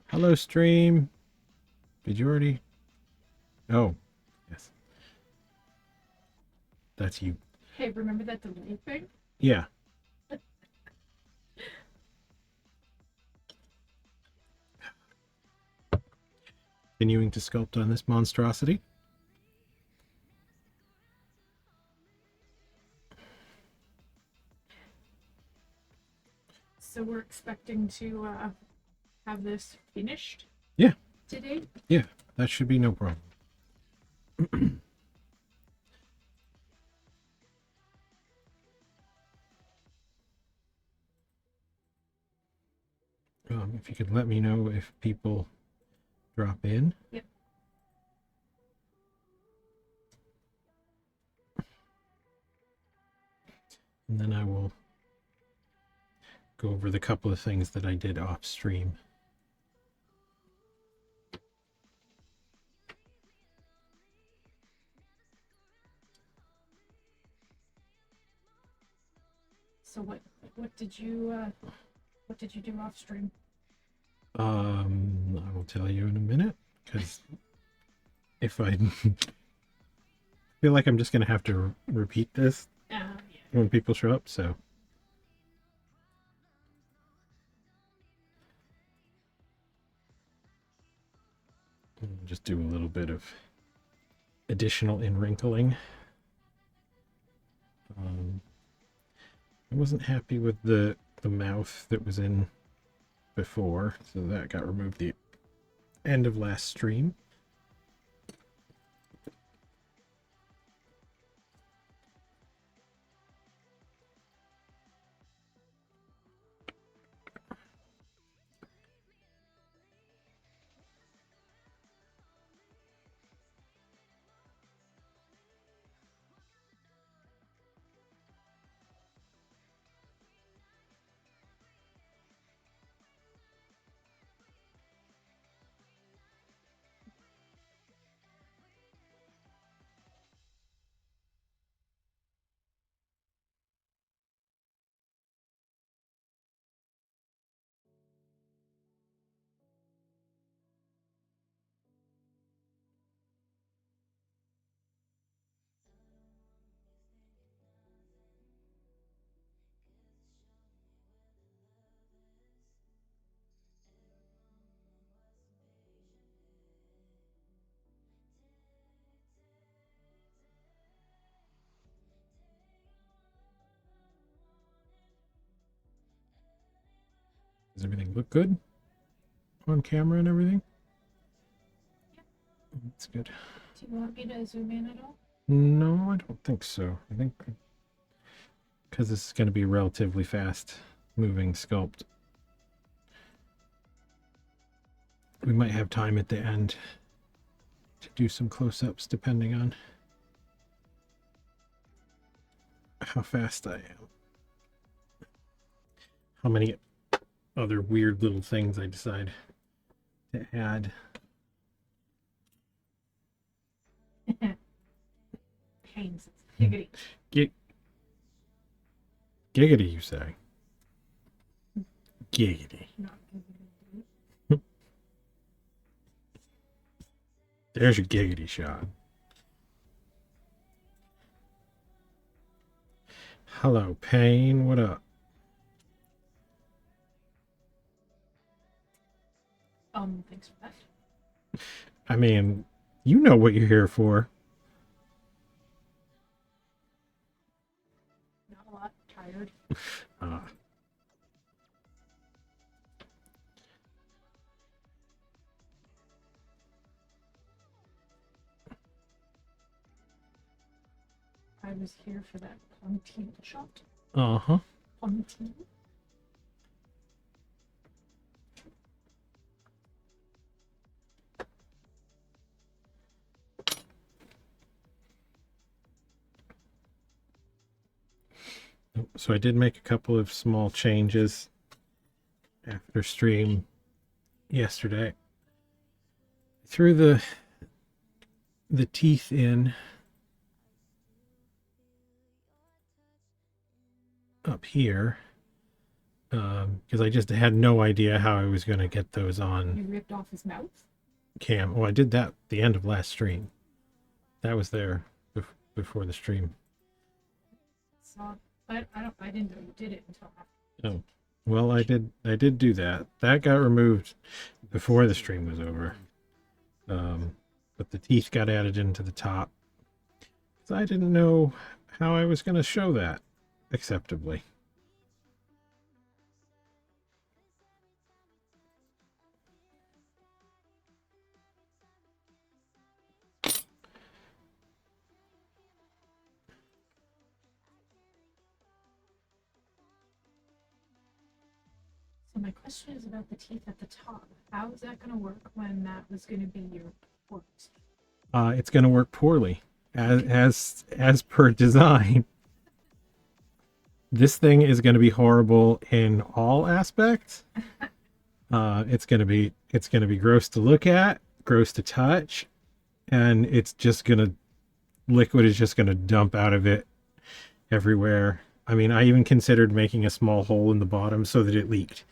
Hello, stream. Did you already? Oh, yes. That's you. Hey, remember that delay thing? Yeah. Continuing to sculpt on this monstrosity. So we're expecting to have this finished Yeah. today. Yeah. That should be no problem. If you could let me know if people drop in. Yep. And then I will go over the couple of things that I did off stream. So what did you do off stream? I will tell you in a minute because if I feel like I'm just gonna have to repeat this Yeah. when people show up, so I'll just do a little bit of additional in wrinkling. I wasn't happy with the mouth that was in before, so that got removed the end of last stream. Does everything look good on camera and everything? That's good. Do you want me to zoom in at all? No, I don't think so. I think because this is going to be a relatively fast moving sculpt, we might have time at the end to do some close-ups depending on how fast I am. How many other weird little things I decide to add. Pains. Giggity. Giggity, you say? Giggity. Not giggity. There's your giggity shot. Hello, Pain. What up? Thanks for that. I mean, you know what you're here for. Not a lot. Tired. Uh, I was here for that pontine shot. uh-huh. Pontine. So I did make a couple of small changes after stream yesterday. I threw the teeth in up here. because I just had no idea how I was going to get those on You ripped off his mouth? cam. Oh, I did that at the end of last stream. That was there before the stream. So, I didn't know you did it until after. Oh, well, I did do that. That got removed before the stream was over. But the teeth got added into the top. So I didn't know how I was going to show that acceptably. So my question is about the teeth at the top. How is that going to work when that was going to be your port? It's going to work poorly, as per design. This thing is going to be horrible in all aspects. It's going to be gross to look at, gross to touch, and liquid is just going to dump out of it everywhere. I mean, I even considered making a small hole in the bottom so that it leaked.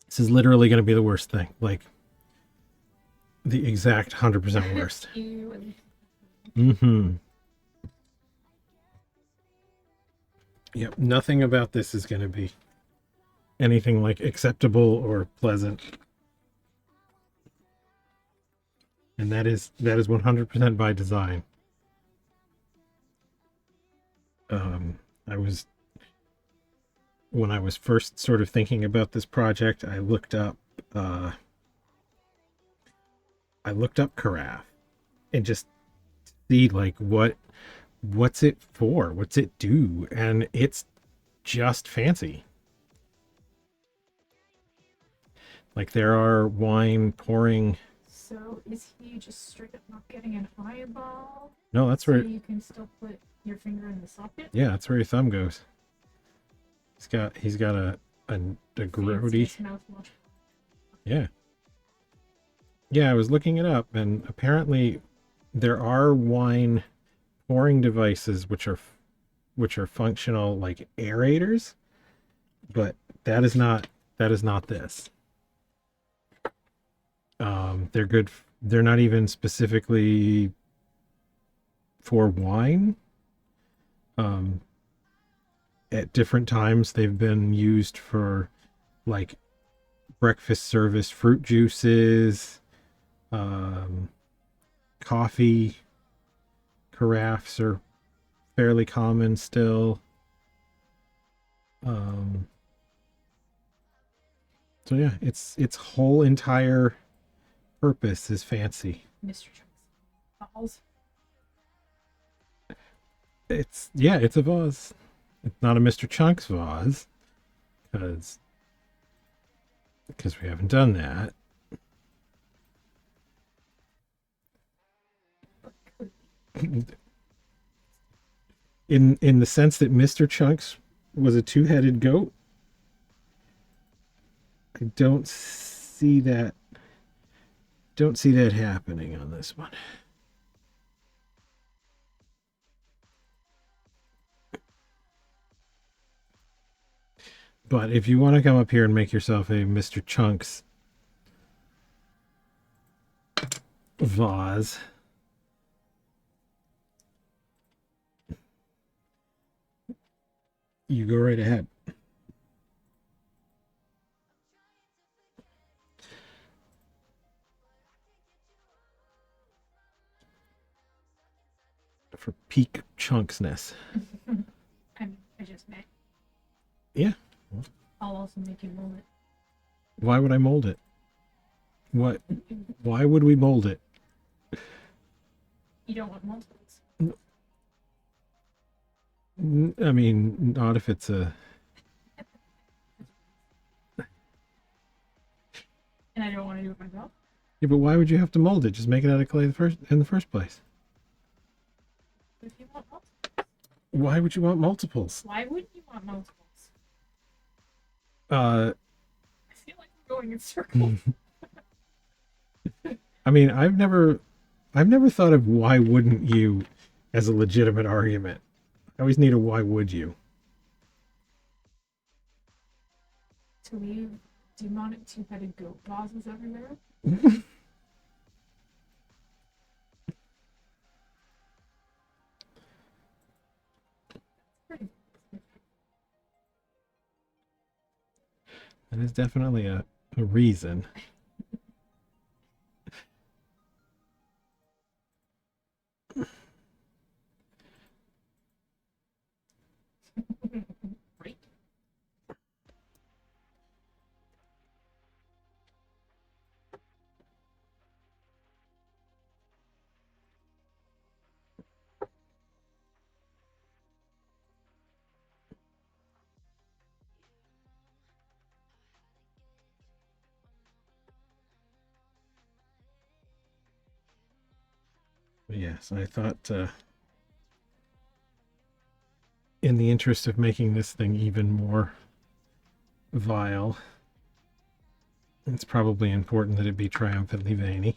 This is literally going to be the worst thing. Like, the exact 100% worst. Mm-hmm. Yep, nothing about this is going to be anything like acceptable or pleasant. And that is 100% by design. When I was first sort of thinking about this project, I looked up Carafe and just see like what's it for? What's it do? And it's just fancy. Like there are wine pouring. So is he just straight up not getting an eyeball? No, that's So where you can still put your finger in the socket? yeah, that's where your thumb goes. He's got a grody. Fancy mouthwash. Yeah. Yeah, I was looking it up, and apparently there are wine pouring devices which are functional like aerators, but that is not this. They're good. They're not even specifically for wine. At different times, they've been used for like breakfast service fruit juices, coffee. Carafes are fairly common still. So yeah, its whole entire purpose is fancy. Mr. Chunks. Balls. It's a vase. It's not a Mr. Chunks vase because we haven't done that. In the sense that Mr. Chunks was a two-headed goat, I don't see that happening on this one. But if you want to come up here and make yourself a Mr. Chunks vase, you go right ahead. For peak chunksness. I just may. Yeah. I'll also make you mold it. Why would I mold it? Why would we mold it? You don't want multiples. I mean, not if it's a... And I don't want to do it myself. Yeah, but why would you have to mold it? Just make it out of clay in the first place. But if you want multiples. Why would you want multiples? Why wouldn't you want multiples? I feel like we're going in circles. mean, I've never I've never thought of why wouldn't you as a legitimate argument. I always need a why would you. To leave demonic two-headed goat vases everywhere. Pretty. That is definitely a reason. Right. But yes, I thought in the interest of making this thing even more vile, it's probably important that it be triumphantly veiny.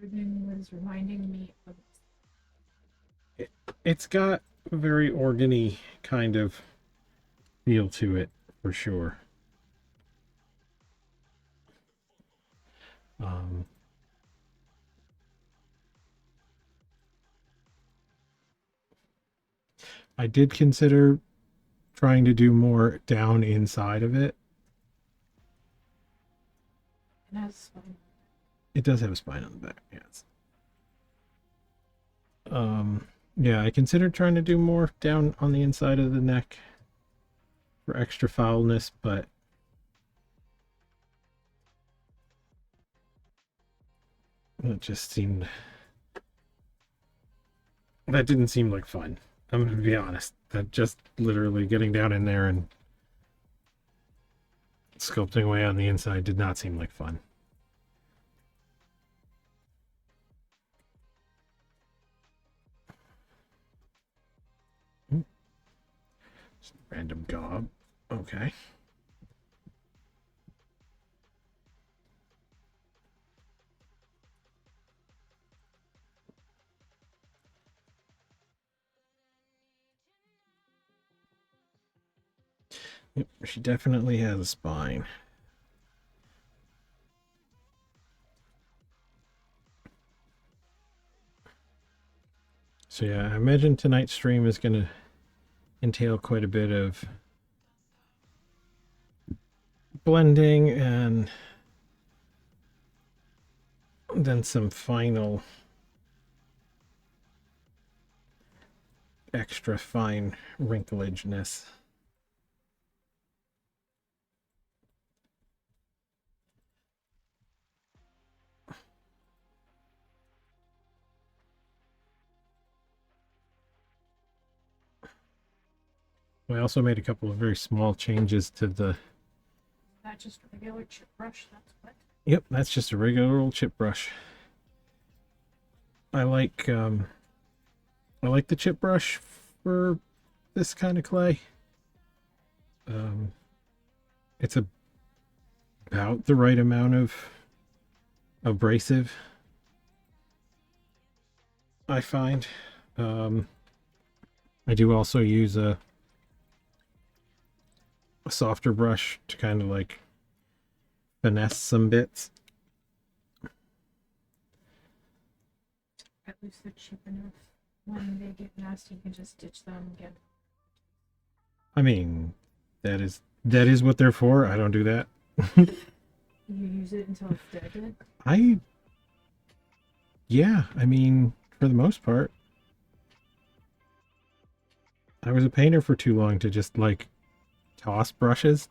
Everything was reminding me of It's got a very organy kind of feel to it, for sure. Um, I did consider trying to do more down inside of it. it has fun. It does have a spine on the back, yes. Yeah, I considered trying to do more down on the inside of the neck for extra foulness, but it just seemed that didn't seem like fun. I'm gonna be honest. That just literally getting down in there and sculpting away on the inside did not seem like fun. Just random gob. Okay. Yep, she definitely has a spine. So yeah, I imagine tonight's stream is going to entail quite a bit of blending and then some final extra fine wrinkleageness. I also made a couple of very small changes to the. That just a regular chip brush. That's what. Yep, that's just a regular old chip brush. I like the chip brush for this kind of clay. It's about the right amount of abrasive, I find. I do also use a softer brush to kind of like finesse some bits. At least they're cheap enough. When they get nasty, you can just ditch them again. I mean, that is what they're for. I don't do that. You use it until it's dead. Yeah, I mean, for the most part. I was a painter for too long to just like toss brushes.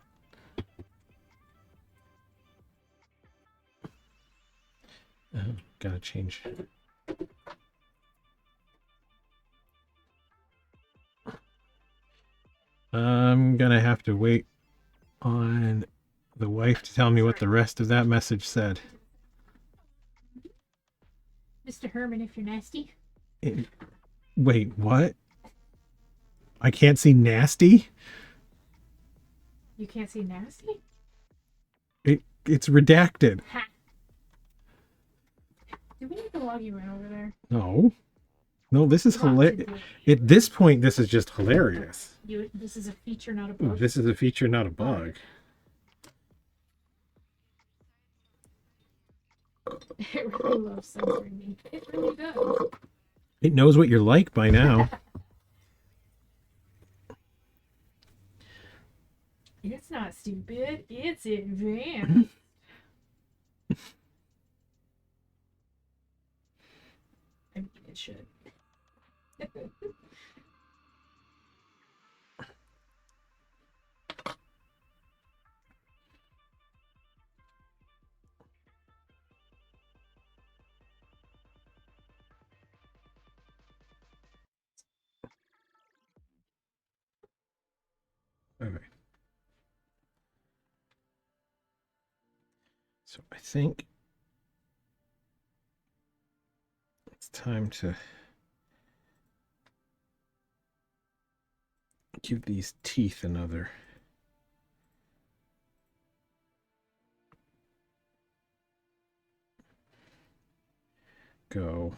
Gotta change. I'm gonna have to wait on the wife to tell me what the rest of that message said. Mr. Herman, if you're nasty. Wait, what? I can't see nasty? You can't see nasty? It's redacted. Ha! Do we need to log you in over there? No. No, this is Not hilarious. today. At this point, this is just hilarious. This is a feature, not a bug. This is a feature, not a bug. It really loves censoring me. It really does. It knows what you're like by now. It's not stupid. It's advanced. I mean, it should. Okay. So I think it's time to give these teeth another go.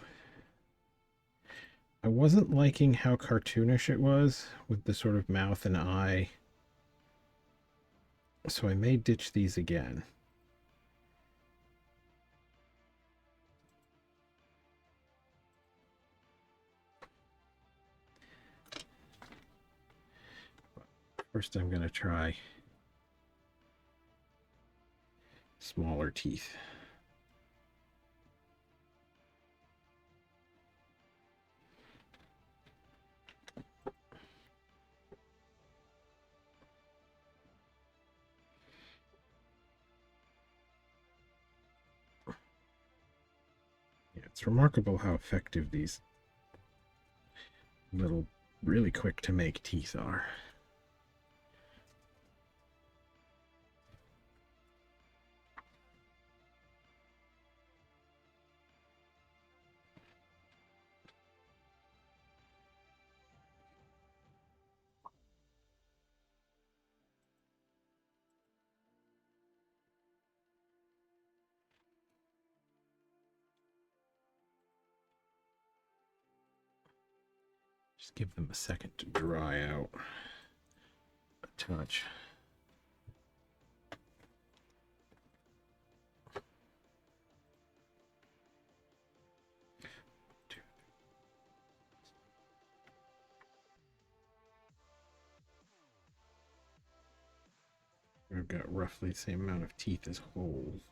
I wasn't liking how cartoonish it was with the sort of mouth and eye, so I may ditch these again. First, I'm going to try smaller teeth. Yeah, it's remarkable how effective these little, really quick to make teeth are. Just give them a second to dry out a touch. I've got roughly the same amount of teeth as holes.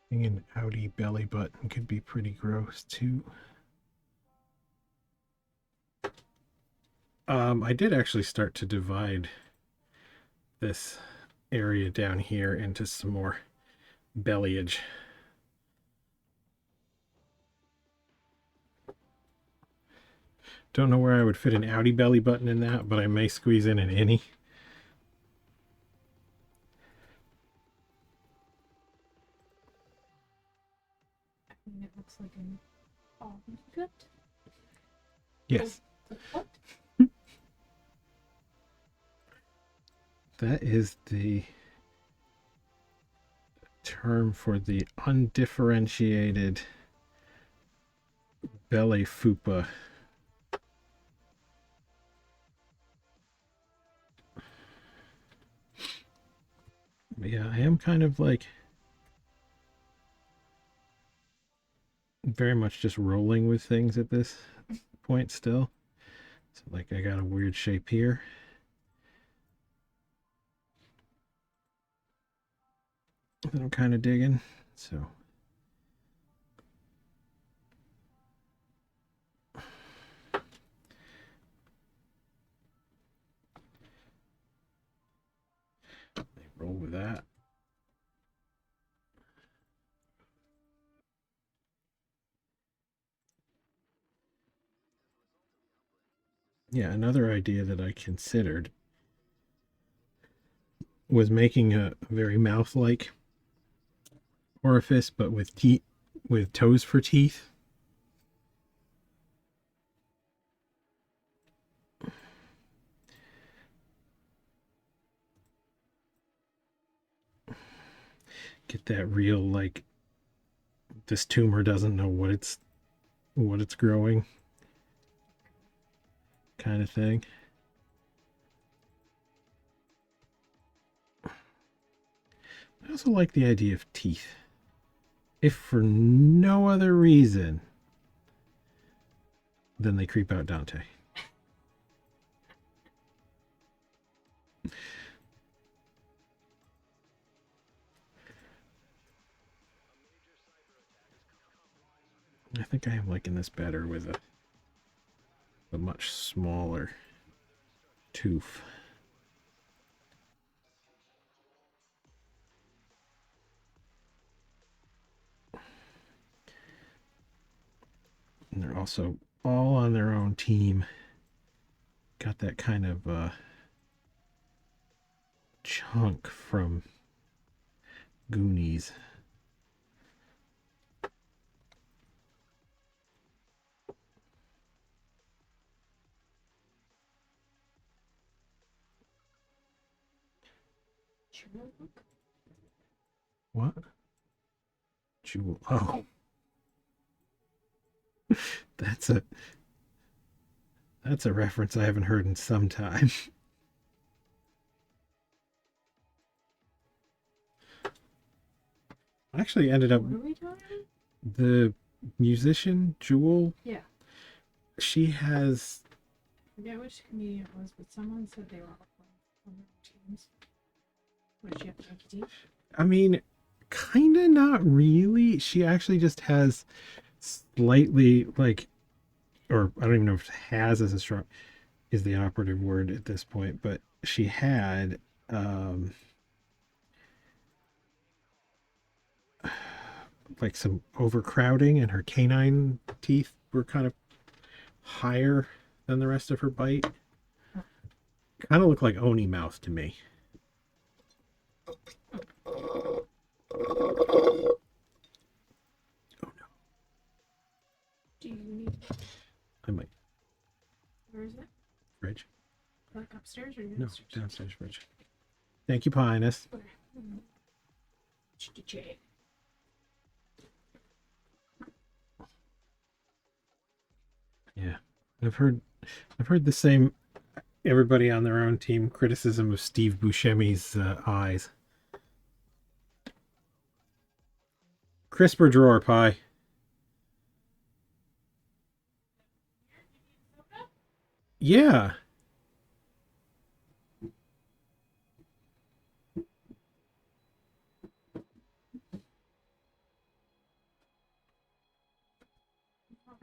An outie belly button could be pretty gross too. I did actually start to divide this area down here into some more bellyage. Don't know where I would fit an outie belly button in that, but I may squeeze in an innie. I mean, it looks like an good. Yes. What? That is the term for the undifferentiated belly fupa. Yeah, I am kind of like very much just rolling with things at this point still. So like I got a weird shape here. That I'm kind of digging. So roll with that. Yeah, another idea that I considered was making a very mouth-like orifice, but with teeth, with toes for teeth. Get that real like this tumor doesn't know what it's growing kind of thing. I also like the idea of teeth. If for no other reason than they creep out Dante. I think I am liking this better with a much smaller tooth. And they're also all on their own team. Got that kind of chunk from Goonies. What? Jewel. Oh. That's a reference I haven't heard in some time. I actually ended up What are we doing? the musician Jewel. Yeah. She has. I forget which comedian it was, but someone said they were all on their teams. What, did she have to make teeth? I mean, kind of not really. She actually just has slightly like, or I don't even know if has as a strong is the operative word at this point, but she had like some overcrowding and her canine teeth were kind of higher than the rest of her bite. Kind of looked like Oni mouth to me. Oh no. Do you need? I might. Where is it? Fridge? Like upstairs or No, downstairs? downstairs fridge. Thank you, Pinus. Okay. J. Yeah. I've heard the same everybody on their own team criticism of Steve Buscemi's eyes. Crisper drawer pie. Yeah.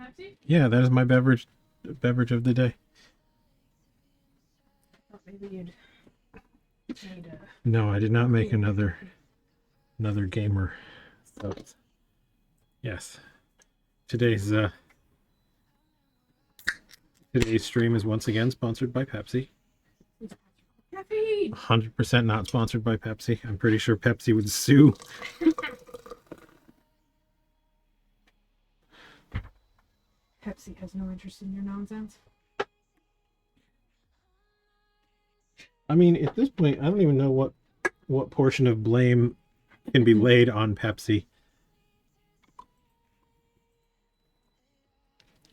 Pepsi? Yeah, that is my beverage of the day. Thought maybe you'd made a. No, I did not make another gamer. So yes. Today's stream is once again sponsored by Pepsi. Caffeine. 100% not sponsored by Pepsi. I'm pretty sure Pepsi would sue. Pepsi has no interest in your nonsense. I mean, at this point, I don't even know what portion of blame can be laid on Pepsi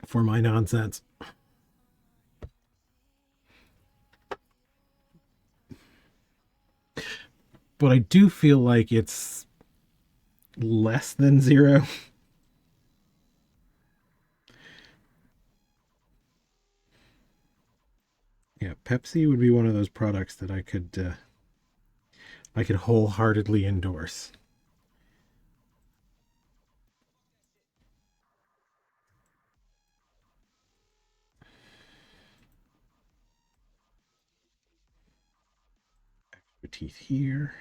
for my nonsense. But I do feel like it's less than zero. Yeah, Pepsi would be one of those products that I could wholeheartedly endorse. Extra teeth here.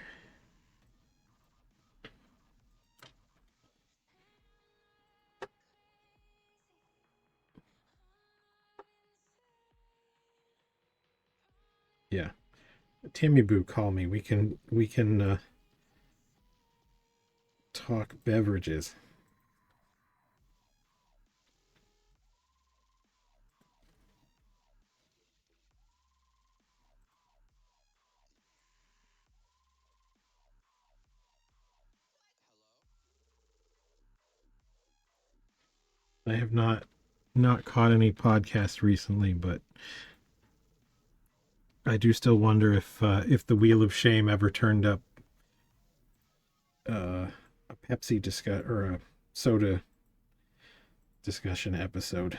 Yeah, Timmy Boo, call me. We can talk beverages. I have not caught any podcasts recently, but I do still wonder if the Wheel of Shame ever turned up a Pepsi discuss or a soda discussion episode.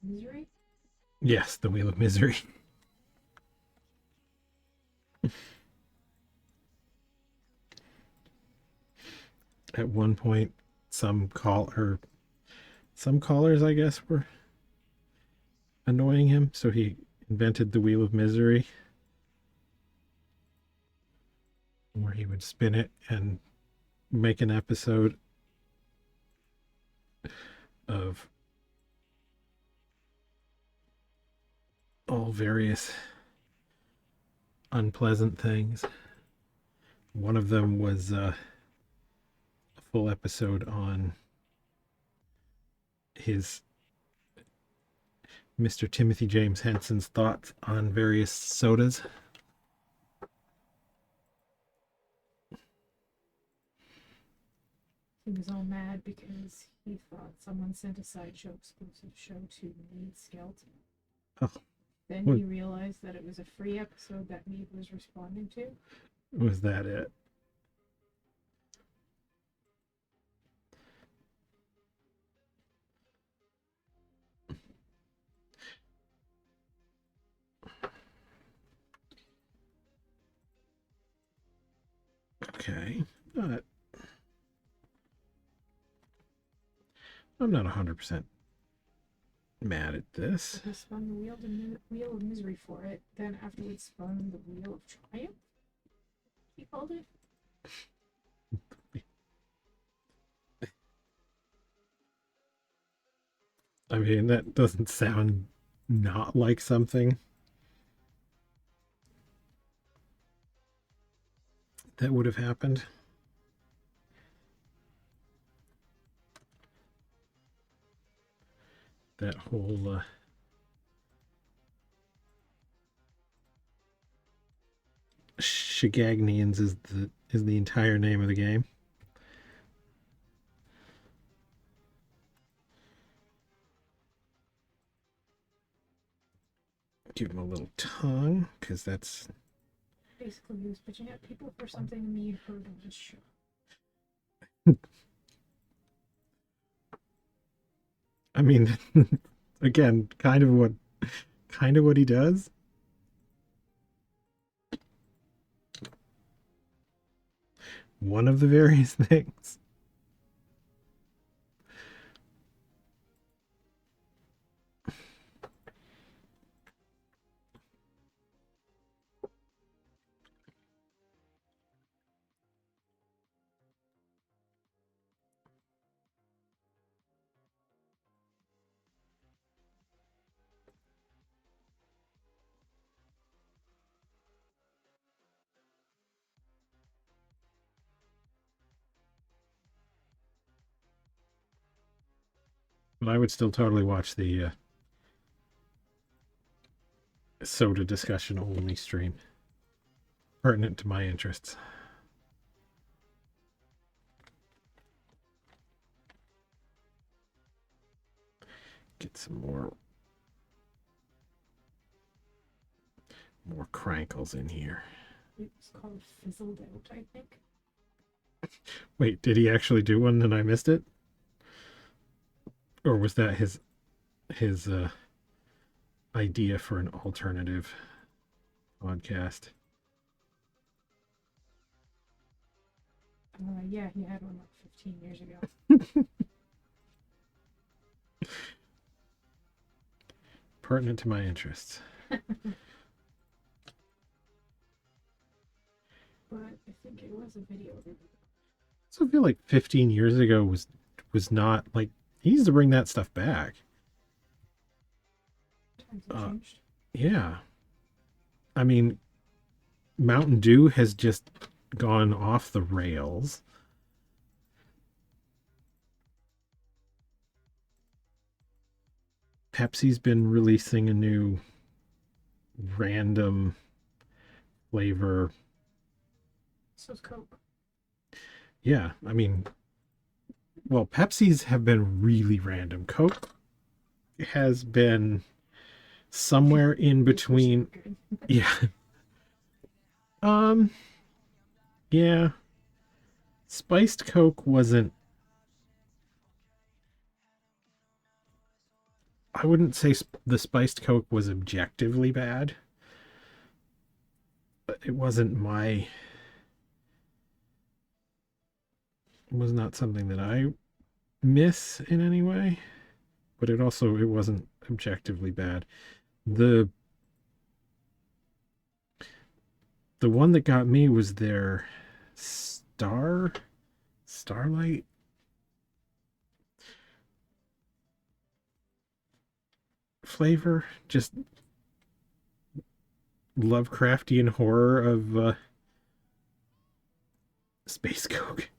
Misery? Yes, the Wheel of Misery. At one point, some callers, I guess, were annoying him, so he invented the Wheel of Misery, where he would spin it and make an episode of all various unpleasant things. One of them was a full episode on his Mr. Timothy James Henson's thoughts on various sodas. He was all mad because he thought someone sent a sideshow exclusive show to Mead Skelton. Oh, Then what he realized that it was a free episode that Mead was responding to. was that it? Okay. But I'm not 100% mad at this. He spun the wheel of misery for it, then afterwards spun the wheel of triumph, he called it. I mean, that doesn't sound not like something that would have happened. That whole Shigagnians is the entire name of the game. Give him a little tongue, because that's Basically, he was bitching at people for something Mead heard on his show. I mean, again, kind of what he does. One of the various things. But I would still totally watch the soda discussion only stream. Pertinent to my interests. Get some more crankles in here. It's called Fizzled Out, I think. Wait, did he actually do one and I missed it? Or was that his idea for an alternative podcast? Yeah, he had one like 15 years ago. Pertinent to my interests. But I think it was a video. So I feel like 15 years ago was not like, he needs to bring that stuff back. Times have changed. Yeah. I mean, Mountain Dew has just gone off the rails. Pepsi's been releasing a new random flavor. So's Coke. Yeah, I mean, well, Pepsi's have been really random. Coke has been somewhere in between. Yeah. Yeah. Spiced Coke wasn't, I wouldn't say the spiced Coke was objectively bad, but it wasn't my, it was not something that I miss in any way, but it wasn't objectively bad. The one that got me was their Starlight. Flavor, just Lovecraftian horror of Space Coke.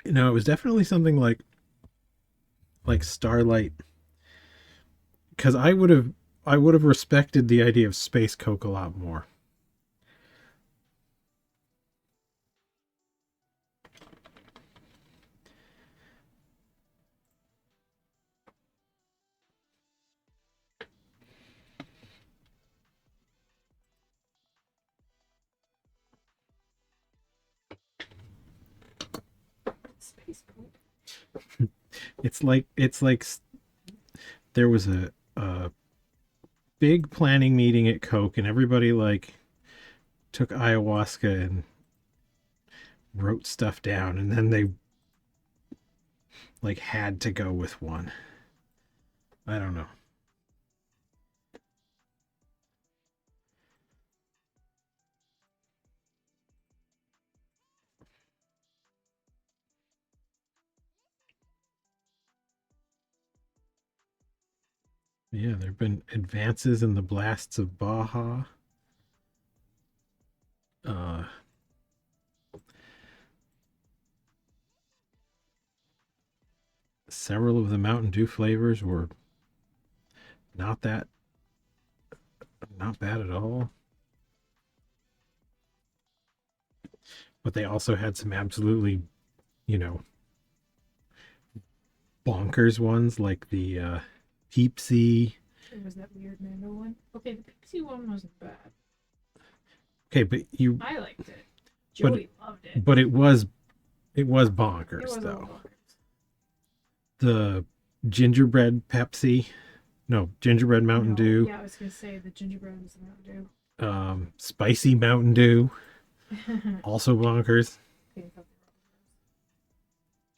You know, it was definitely something like Starlight, because I would have respected the idea of Space Coke a lot more. Space Coke. It's like there was a big planning meeting at Coke, and everybody like took ayahuasca and wrote stuff down, and then they like had to go with one. I don't know. Yeah, there have been advances in the blasts of Baja. Uh, Several of the Mountain Dew flavors were not that not bad at all. But they also had some absolutely, you know, bonkers ones like the Peepsy. It was that weird mango one. Okay, the Pixie one wasn't bad. Okay, but I liked it. Joey loved it. But it was bonkers, It was though. bonkers. The gingerbread Pepsi. No, gingerbread Mountain Dew. Yeah, I was gonna say the gingerbread was the Mountain Dew. Spicy Mountain Dew. Also bonkers.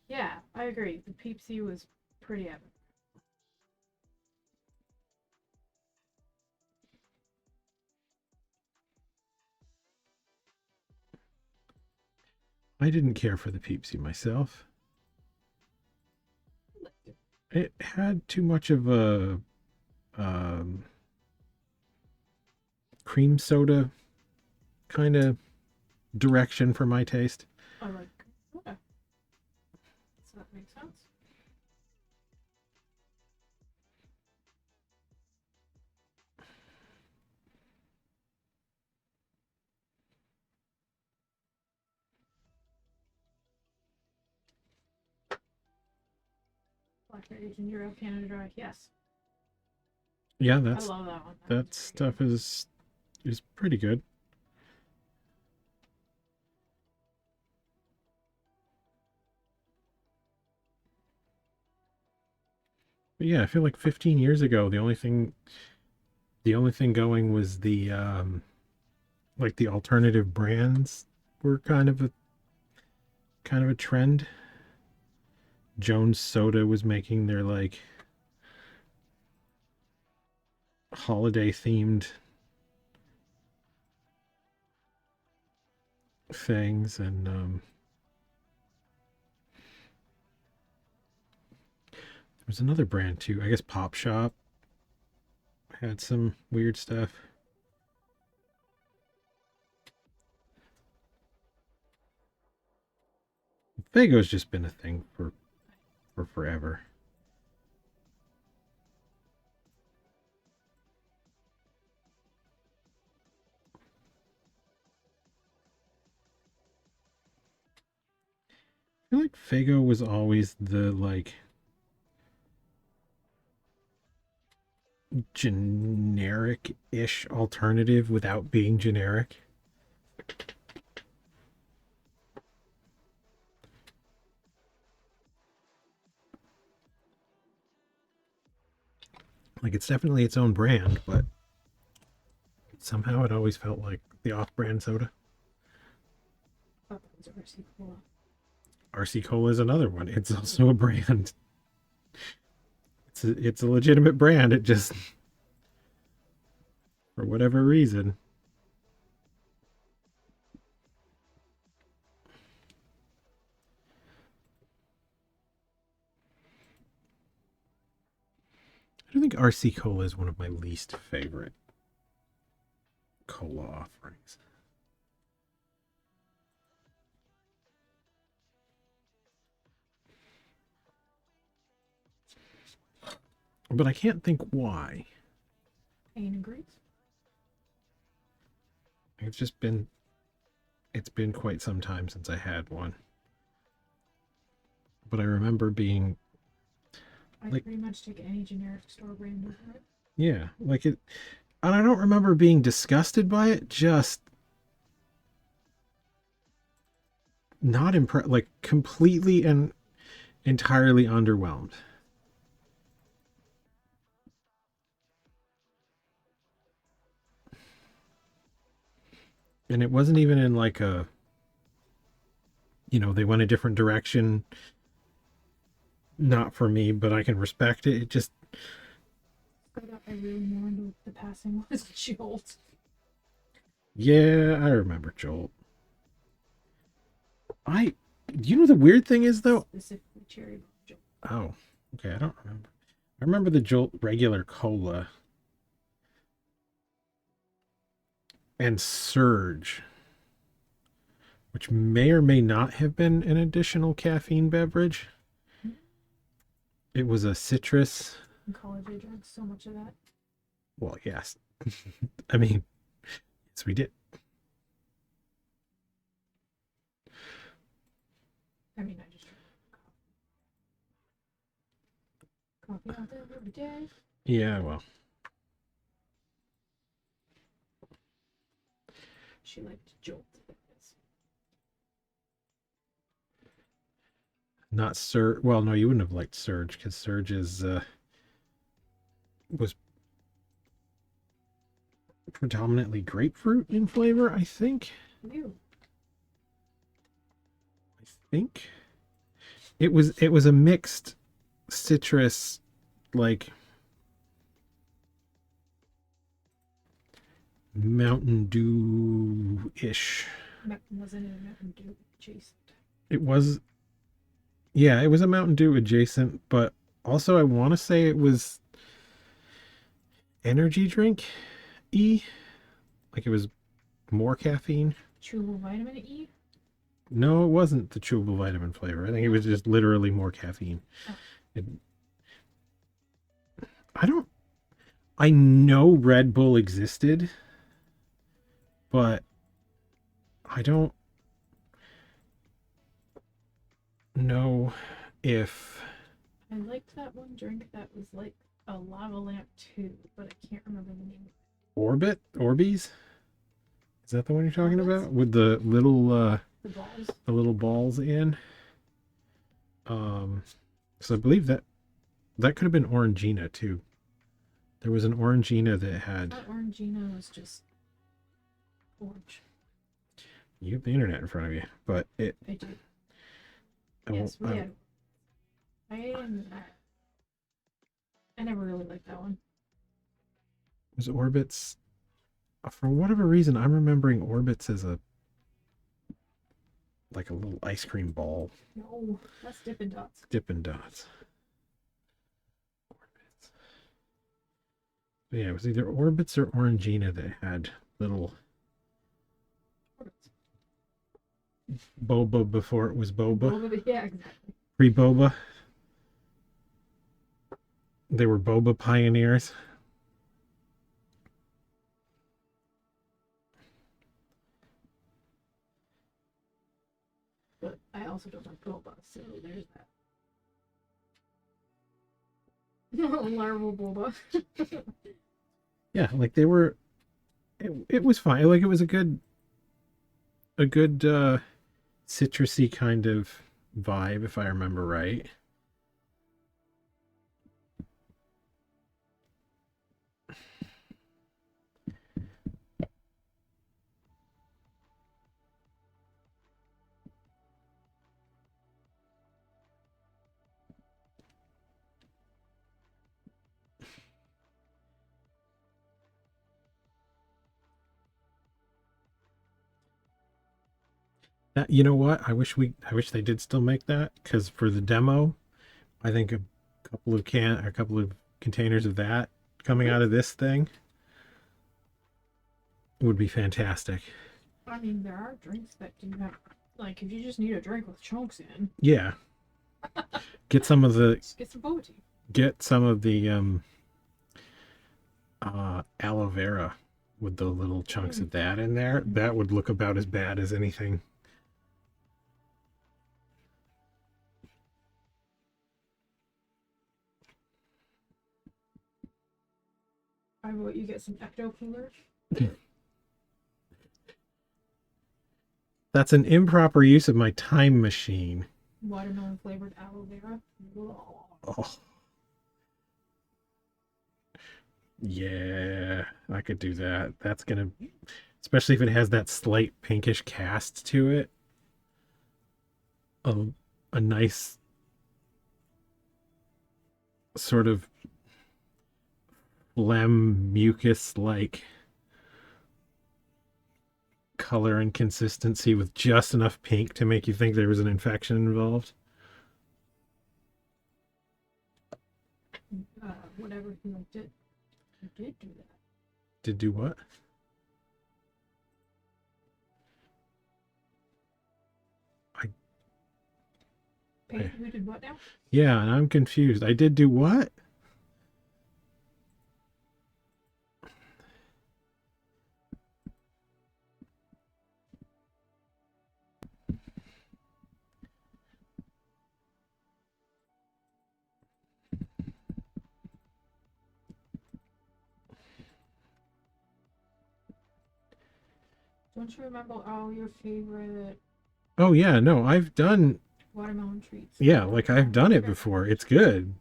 Yeah, I agree. The Peepsy was pretty epic. I didn't care for the Peepsy myself. It had too much of a cream soda kind of direction for my taste. I like. Yeah. Carafe ginger ale Canada Dry. Yes, Yeah, I that's love that one. that one's pretty stuff is pretty good. But yeah, I feel like 15 years ago, the only thing going was the like the alternative brands were kind of a trend. Jones Soda was making their like holiday themed things, and there was another brand too. I guess Pop Shop had some weird stuff. Fago's just been a thing for forever. I feel like Fago was always the like generic-ish alternative without being generic. Like it's definitely its own brand, but somehow it always felt like the off-brand soda. I thought that was RC Cola. RC Cola is another one. It's also a brand. It's a legitimate brand. It just for whatever reason. I don't think RC Cola is one of my least favorite cola offerings. But I can't think why. Pain and Grease. It's just it's been quite some time since I had one. But I remember being I like, pretty much take any generic store brand over it. yeah, like it, and I don't remember being disgusted by it, just not impressed, like completely and entirely underwhelmed. And it wasn't even in like a, they went a different direction. Not for me, but I can respect it. It just, I really mourned with the passing was Jolt. yeah, I remember Jolt. The weird thing is though, Specifically cherry bomb Jolt. oh, okay, I don't remember. I remember the Jolt regular cola and Surge, which may or may not have been an additional caffeine beverage. It was a citrus. In college, I drank so much of that. Well, yes. I mean, yes, we did. I mean, I just drank coffee all day, every day. Yeah, well, She liked Jolt. not Surge. Well, no, you wouldn't have liked Surge because Surge was predominantly grapefruit in flavor. I think. Ew. I think it was a mixed citrus, like Mountain Dew ish. Wasn't it a Mountain Dew adjacent? It was, yeah, it was a Mountain Dew adjacent, but also I want to say it was energy drink like it was more caffeine. Chewable vitamin E? No, it wasn't the chewable vitamin flavor. I think it was just literally more caffeine. Oh. It, I know Red Bull existed, but I don't know if I I liked that one drink that was like a lava lamp too, but I can't remember the name. Orbeez? Is that the one you're talking Orbits? about? With the The balls. little balls in? So I believe that could have been Orangina too. There was an Orangina that I had. thought Orangina was just orange. You have the internet in front of you, but it. I do. I Yes, won't- we had. I never really liked that one. was Orbits. For whatever reason, I'm remembering Orbits as like a little ice cream ball. No, that's Dippin' Dots. Dippin' Dots. Orbits. But yeah, it was either Orbits or Orangina that had little Orbits. boba before it was boba. Yeah, exactly. Pre-boba. They were boba pioneers. But I also don't like boba, so there's that. Larval boba. Yeah, like they were. It was fine. Like it was a good citrusy kind of vibe, if I remember right. That, you know what? I wish they did still make that, because for the demo, I think a couple of containers of that coming out of this thing would be fantastic. I mean, there are drinks that do have, like, if you just need a drink with chunks in, Yeah. Get some of the just get some boba tea. get some of the aloe vera with the little chunks of that in there. That would look about as bad as anything. I vote you get some ecto cooler. That's an improper use of my time machine. Watermelon flavored aloe vera. Oh. Yeah, I could do that. That's gonna, especially if it has that slight pinkish cast to it. A nice sort of phlegm mucus like color and consistency with just enough pink to make you think there was an infection involved. Whatever you liked it. You did do that. Did do what? Who did what now? Yeah, and I'm confused. I did do what? Don't you remember all your favorite Oh yeah, no, I've done. watermelon treats? Yeah, like I've done it before. It's good.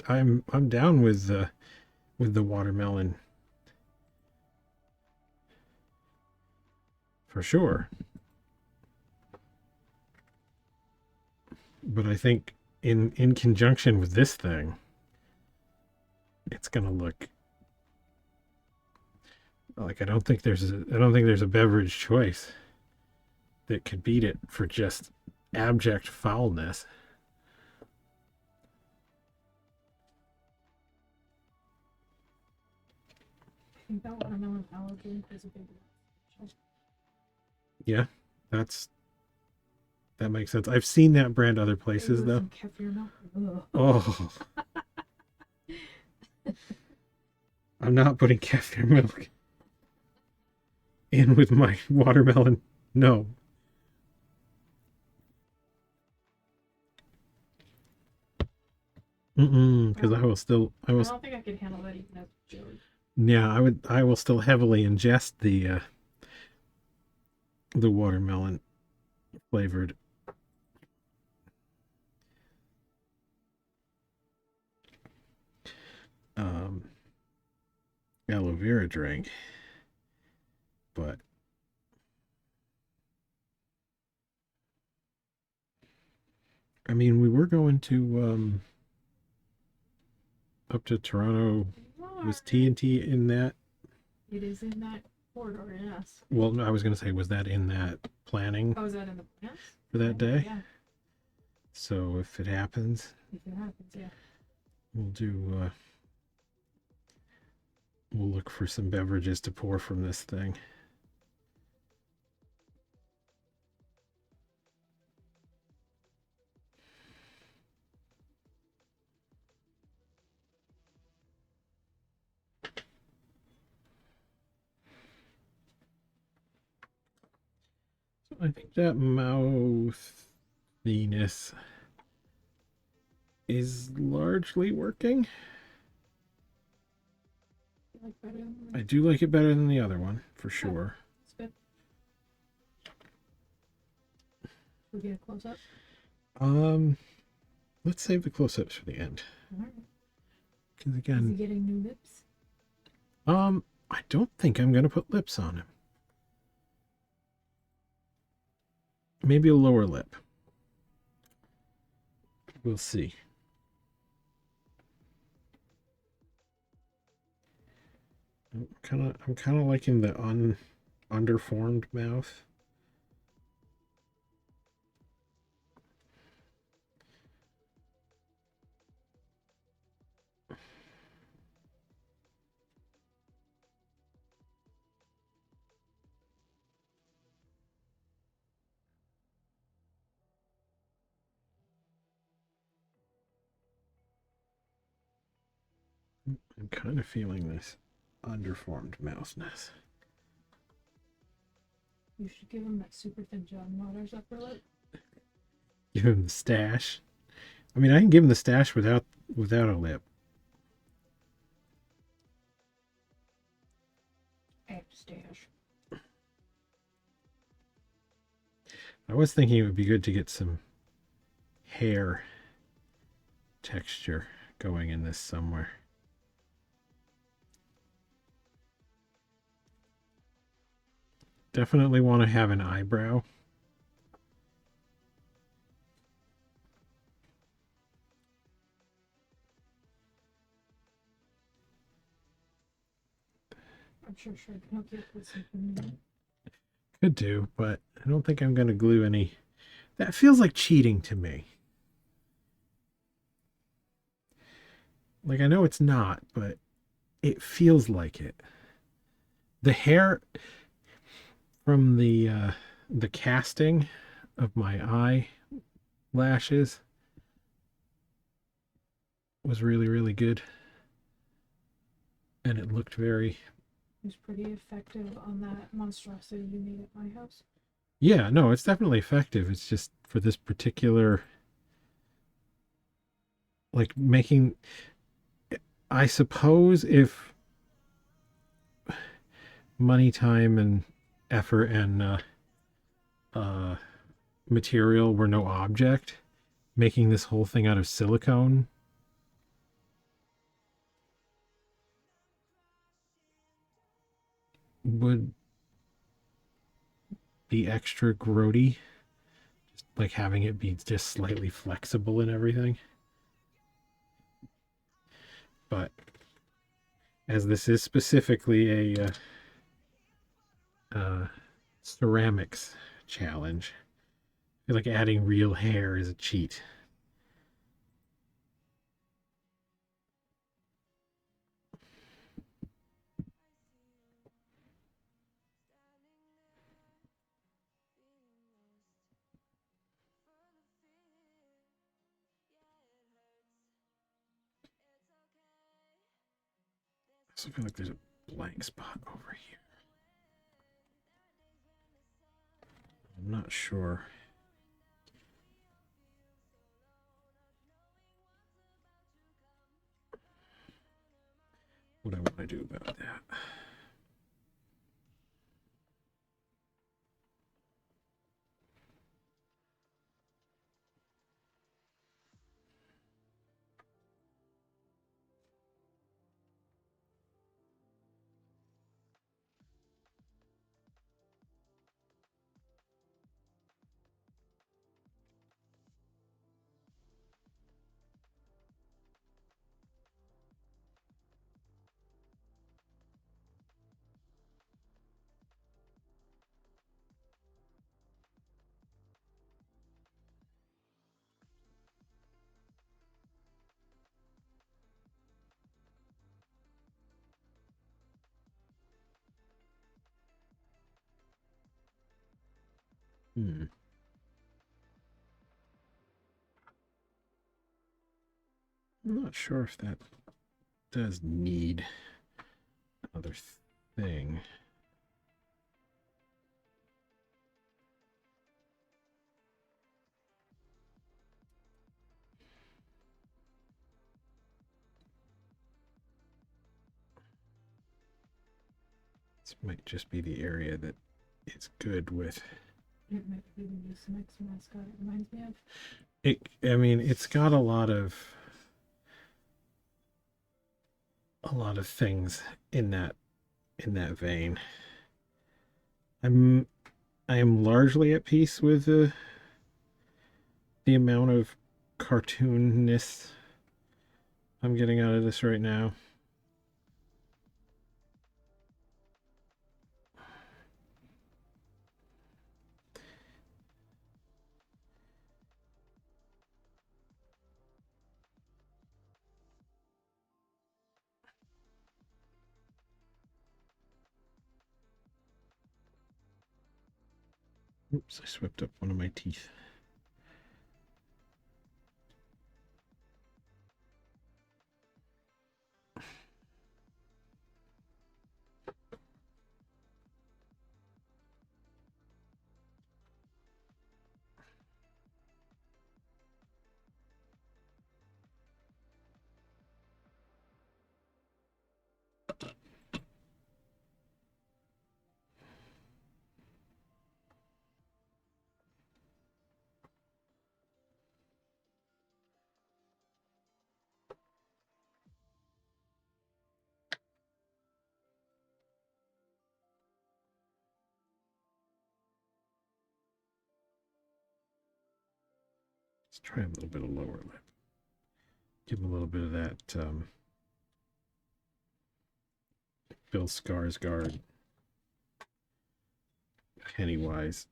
I'm down with the watermelon for sure. But I think in conjunction with this thing, it's gonna look like I don't think there's a beverage choice that could beat it for just abject foulness. I think that watermelon aloe drink was a big one. Yeah, that makes sense. I've seen that brand other places With though. some kefir milk. Ugh. Oh, I'm not putting kefir milk in with my watermelon. No. Because I will still, I don't think I could handle that even as jelly. yeah, I will still heavily ingest the watermelon flavored um, aloe vera drink, but I mean, we were going to up to Toronto. Was TNT in that? It is in that corridor, yes. Well, no, I was going to say, was that in that planning Oh, is that in the plans? for that day? Yeah, So if it happens, if it happens, yeah. we'll do. We'll look for some beverages to pour from this thing. So I think that mouthiness is largely working. Like better than I do like it better than the other one, for sure. it's good. We'll get a close up. Let's save the close-ups for the end. Alright. Because Is he again, getting new lips? I don't think I'm gonna put lips on him. Maybe a lower lip. We'll see. I'm kind of liking the underformed mouth. I'm kind of feeling this underformed mouthness. You should give him that super thin John Waters upper lip. Give him the stash. I mean, I can give him the stash without a lip. Stash. I was thinking it would be good to get some hair texture going in this somewhere. Definitely want to have an eyebrow. I'm sure can hook you up with something. Could do, but I don't think I'm going to glue any. That feels like cheating to me. Like, I know it's not, but it feels like it. The hair from the casting of my eyelashes was really, really good. And it looked very... It was pretty effective on that monstrosity you made at my house. Yeah, no, it's definitely effective. It's just for this particular... Like, making... I suppose if money, time, and effort and material were no object, making this whole thing out of silicone would be extra grody. Just like having it be just slightly flexible and everything. But as this is specifically a ceramics challenge, I feel like adding real hair is a cheat. I also feel like there's a blank spot over here. I'm not sure. what I want to do about that. I'm not sure if that does need another thing. This might just be the area that it's good with. It might be the Mucinex mascot it reminds me of. I mean, it's got a lot of things in that vein. I am largely at peace with the amount of cartoonness I'm getting out of this right now. Oops, I swept up one of my teeth. Let's try a little bit of lower lip. Give him a little bit of that Bill Skarsgård, Pennywise.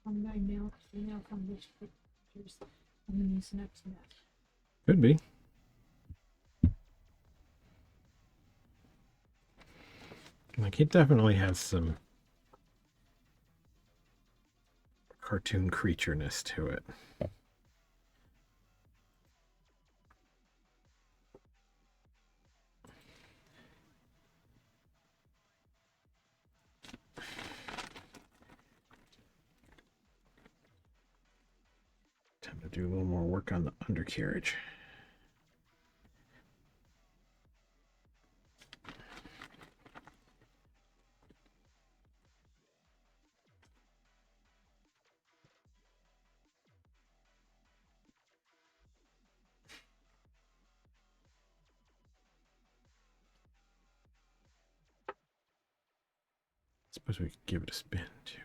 From my nail foundation pictures and the Mucinex mask. Could be. Like, it definitely has some cartoon creatureness to it. Time to do a little more work on the undercarriage. Suppose we could give it a spin too.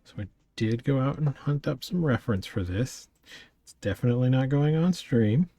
So I did go out and hunt up some reference for this. It's definitely not going on stream.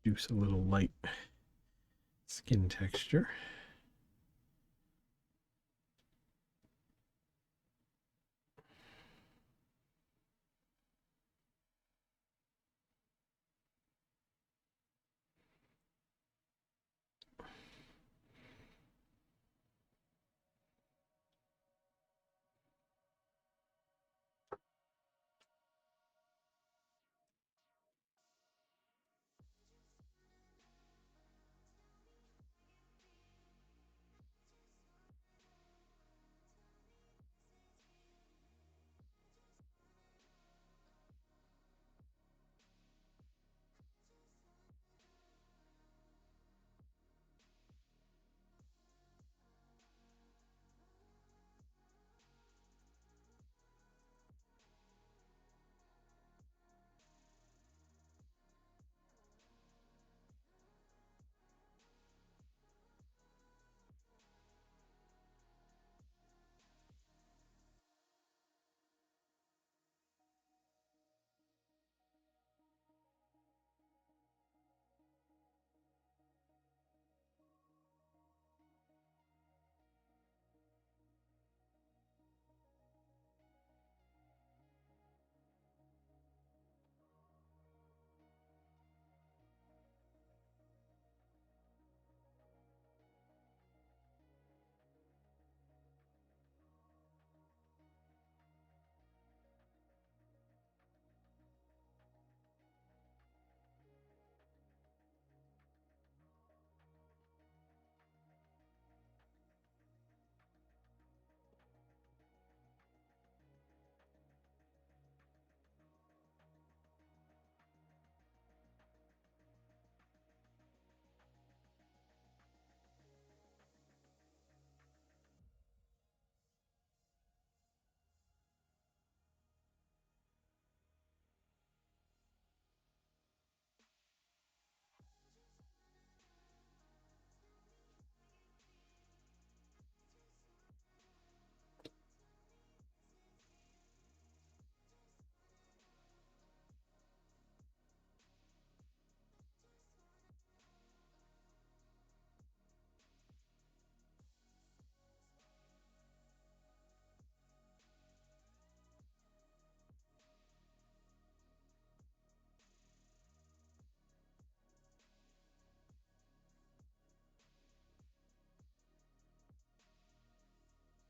Juice a little light skin texture.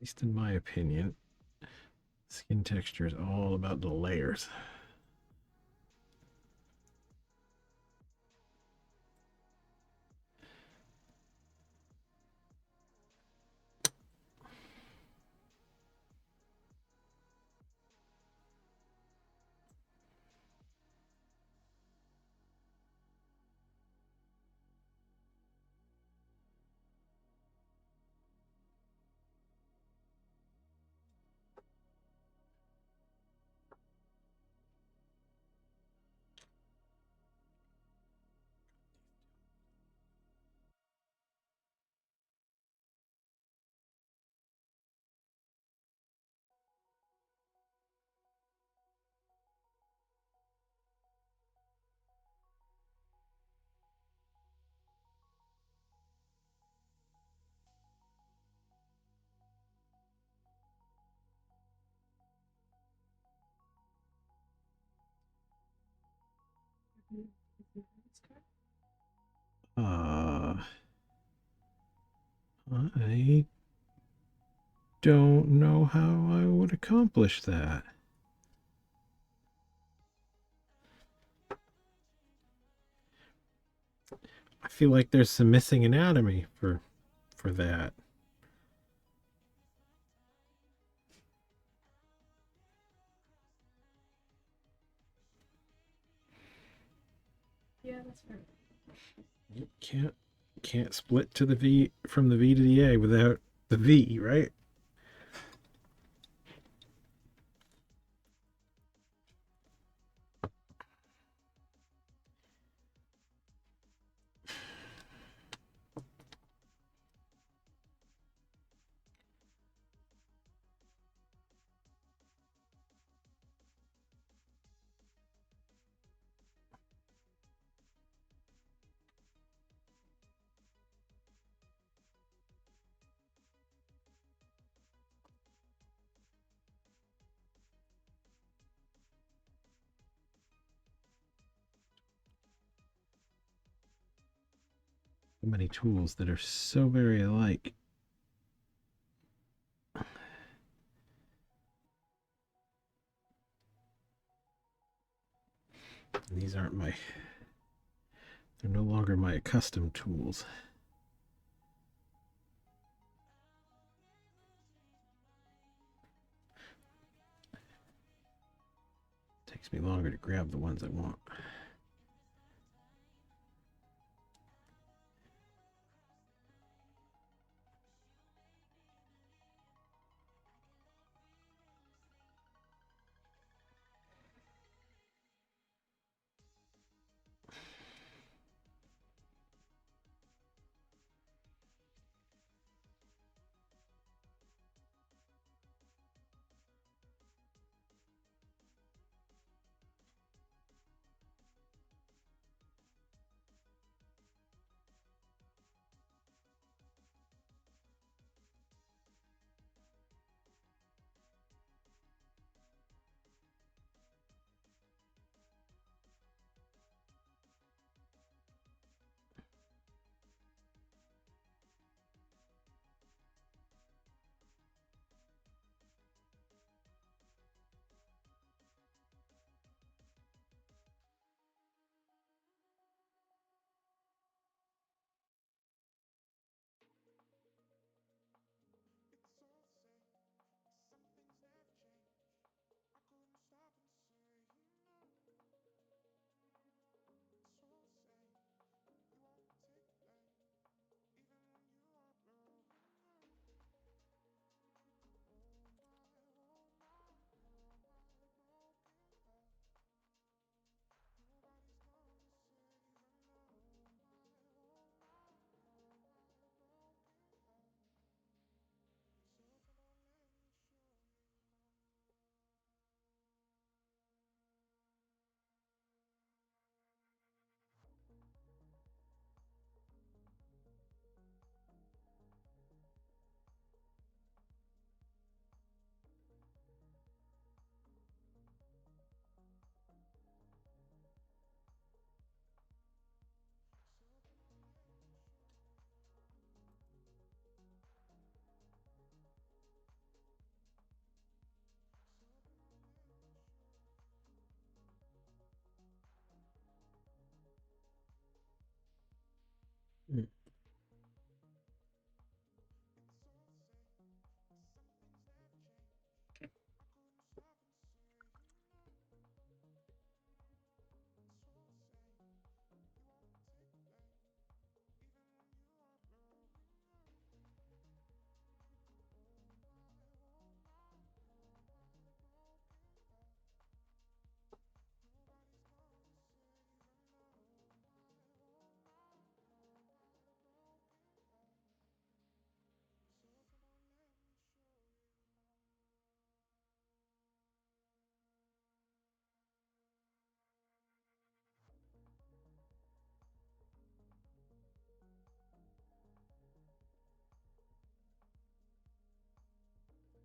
least in my opinion, skin texture is all about the layers. Uh, I don't know how I would accomplish that. I feel like there's some missing anatomy for that. Yeah, that's fair. You can't split to the V from the V to the A without the V, right? So many tools that are so very alike. These aren't my, they're no longer my accustomed tools. Takes me longer to grab the ones I want.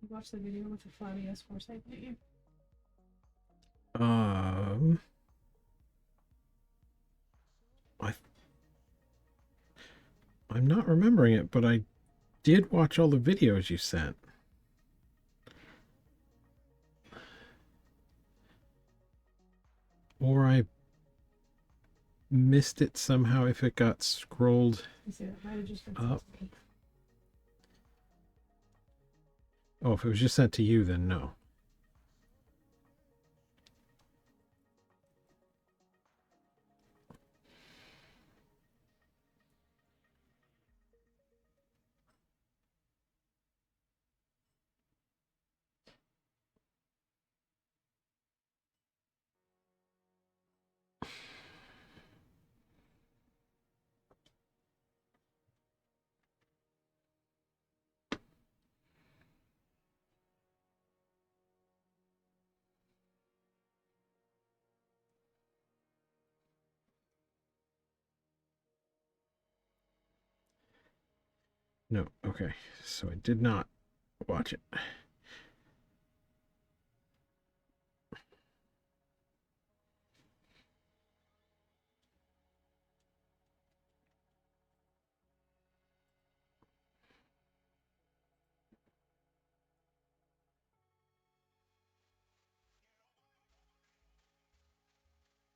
You watched the video with the flabby ass foresight, didn't you? Um, I I'm not remembering it, but I did watch all the videos you sent. Or I missed it somehow if it got scrolled You see, that might have just been up. sent to me. Oh, if it was just sent to you, then no. No, okay. So I did not watch it.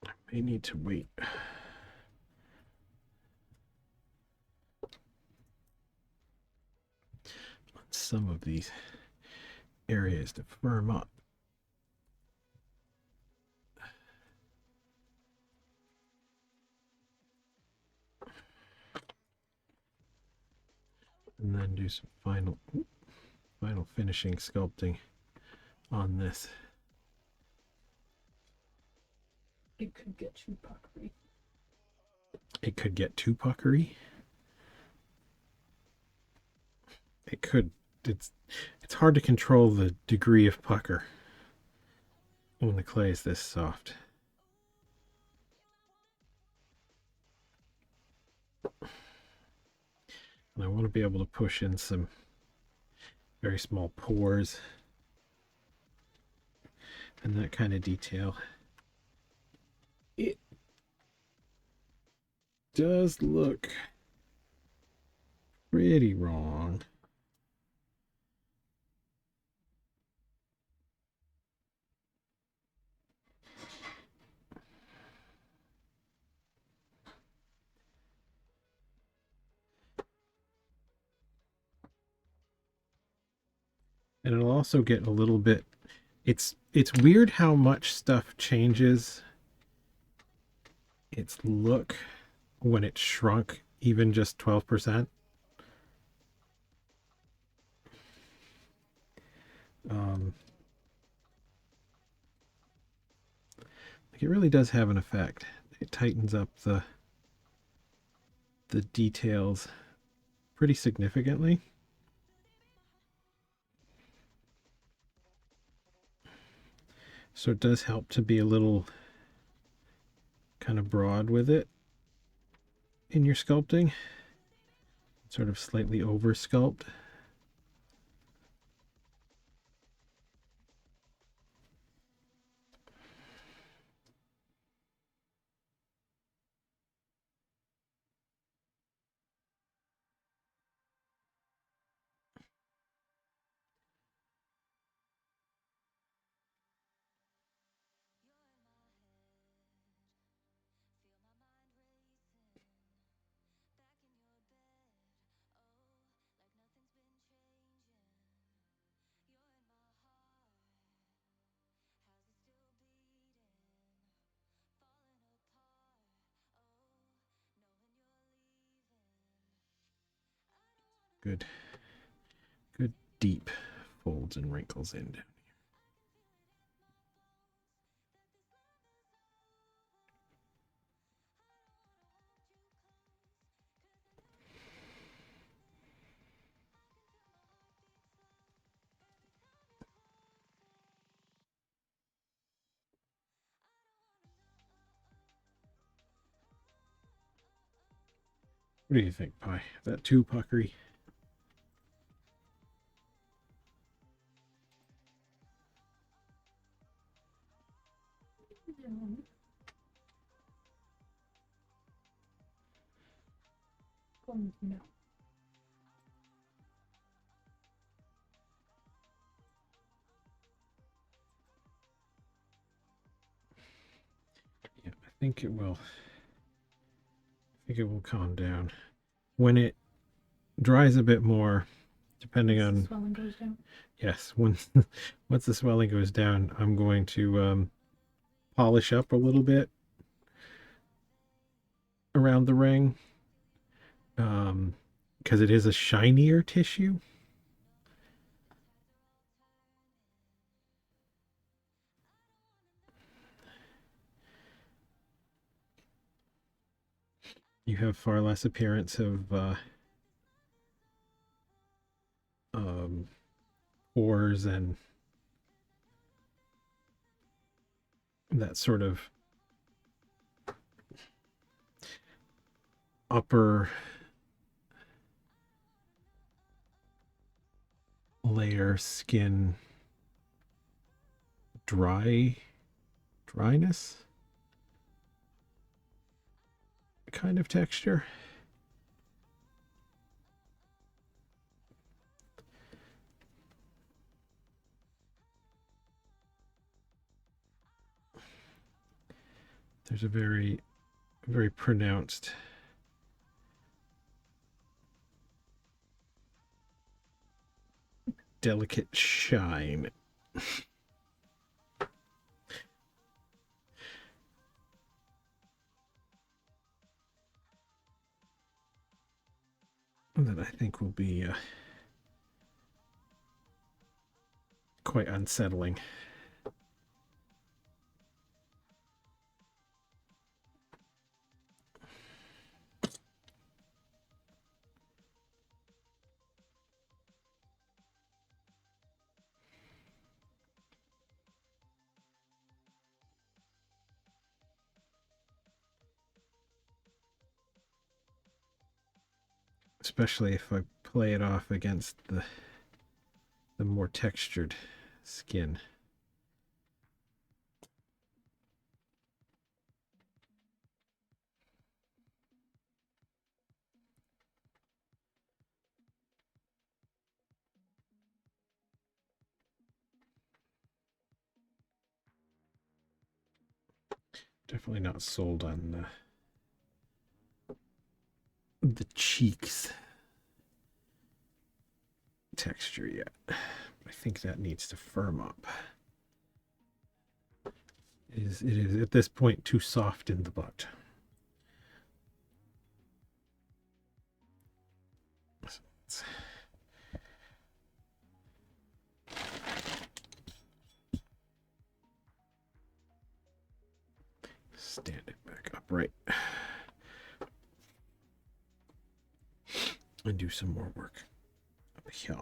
I may need to wait on some of these areas to firm up. And then do some final finishing sculpting on this. It could get too puckery. It could get too puckery. It could. It's hard to control the degree of pucker when the clay is this soft. And I want to be able to push in some very small pores and that kind of detail. It does look pretty wrong. And it'll also get a little bit, it's weird how much stuff changes its look when it's shrunk even just 12%. Like it really does have an effect. It tightens up the details pretty significantly. So it does help to be a little kind of broad with it in your sculpting, sort of slightly over sculpt. Good, good deep folds and wrinkles in. What do you think, Pi? Is that too puckery? problem? No. Yeah, I think it will. I think it will calm down when it dries a bit more, depending Once the on. swelling goes down. Yes, when once the swelling goes down, I'm going to polish up a little bit around the ring, because it is a shinier tissue. You have far less appearance of um, pores and that sort of upper layer skin dryness kind of texture. There's a very pronounced delicate shine. That I think will be quite unsettling. Especially if I play it off against the more textured skin. Definitely not sold on the cheeks texture yet. I think that needs to firm up. It is at this point too soft in the butt. Stand it back upright and do some more work up here.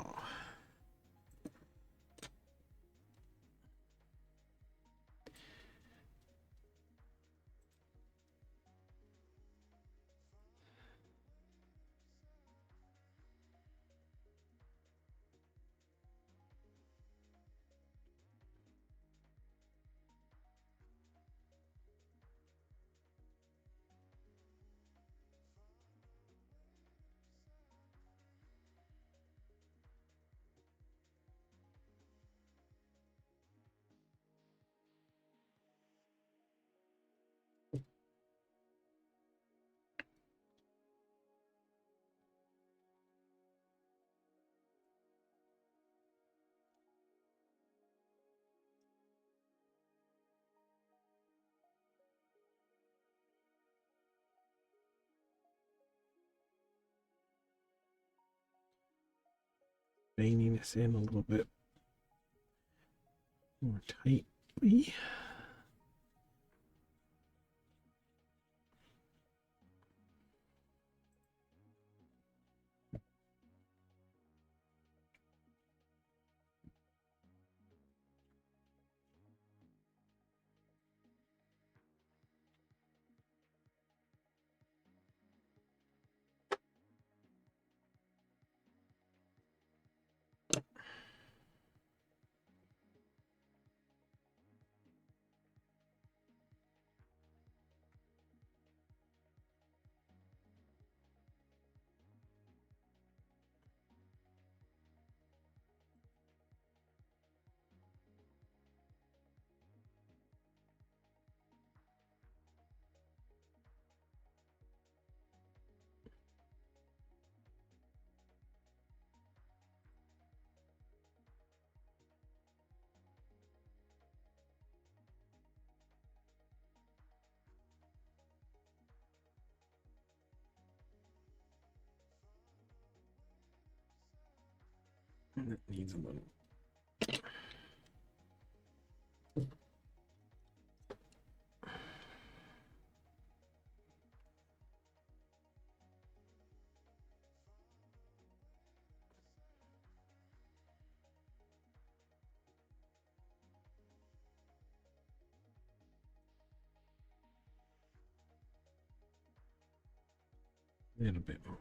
Veininess in a little bit more tightly. It needs a little. A little bit more.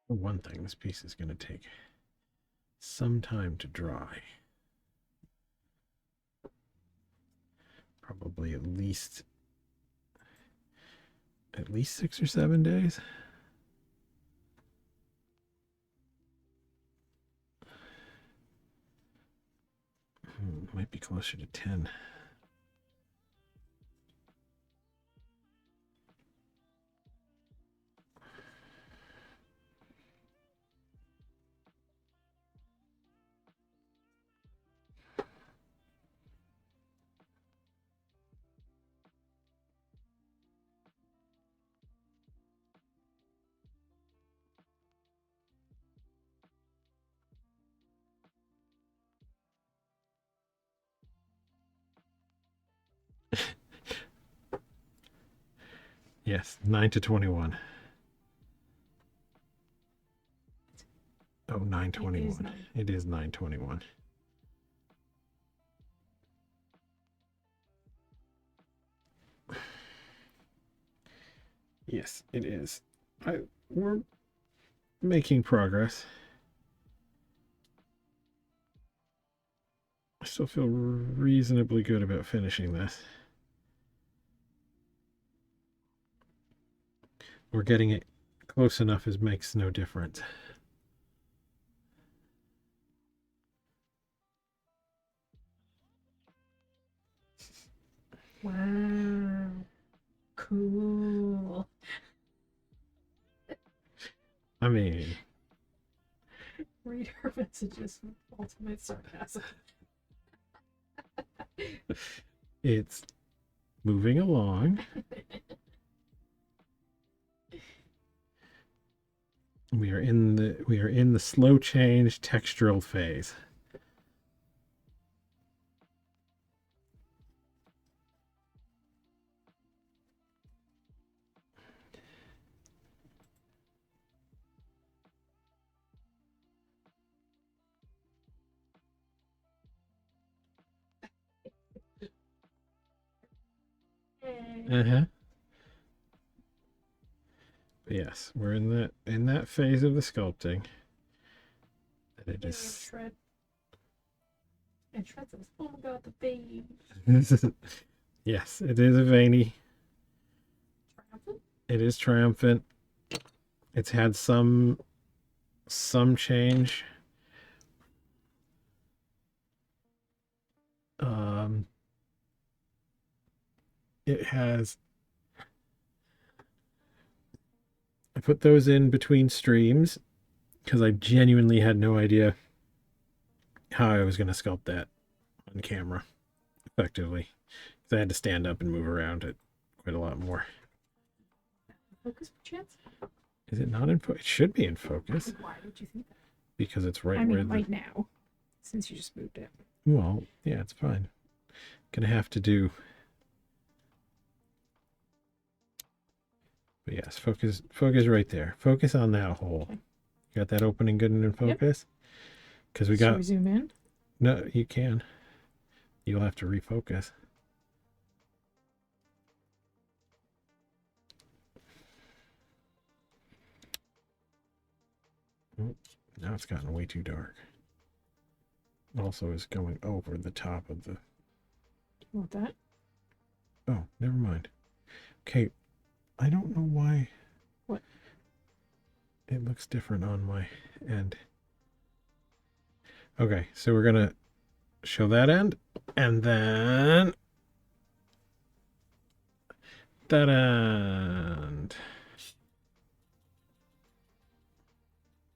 One thing, this piece is going to take some time to dry. Probably at least 6 or 7 days. Might be closer to 10. Yes, 9 to 21. Oh, 9:21. It is 9:21. Yes, it is. We're making progress. I still feel reasonably good about finishing this. We're getting it close enough as makes no difference. Wow. Cool. I mean, Read her messages with ultimate sarcasm. it's moving along. We are in the slow change textural phase. Uh-huh. But yes, we're in that phase of the sculpting. And it is Shred. And Shred says, "Oh my god, the babe." Yes, it is a veiny. Triumphant? It is triumphant. It's had some change. It has. I put those in between streams because I genuinely had no idea how I was going to sculpt that on camera effectively. Because I had to stand up and move around it quite a lot more. Focus, chance? Is it not in focus? It should be in focus. Why did you think that? Because it's right I mean, where it might now, since you just moved it. Well, yeah, it's fine. Gonna have to do. But yes, focus right there. Focus on that hole. Okay. You got that opening good and in focus? Because we Should got. we zoom in? No, you can. You'll have to refocus. Oh, now it's gotten way too dark. Also is going over the top of the. You want that? Oh, never mind. Okay, I don't know why. What? It looks different on my end. Okay, so we're gonna show that end, and then that end.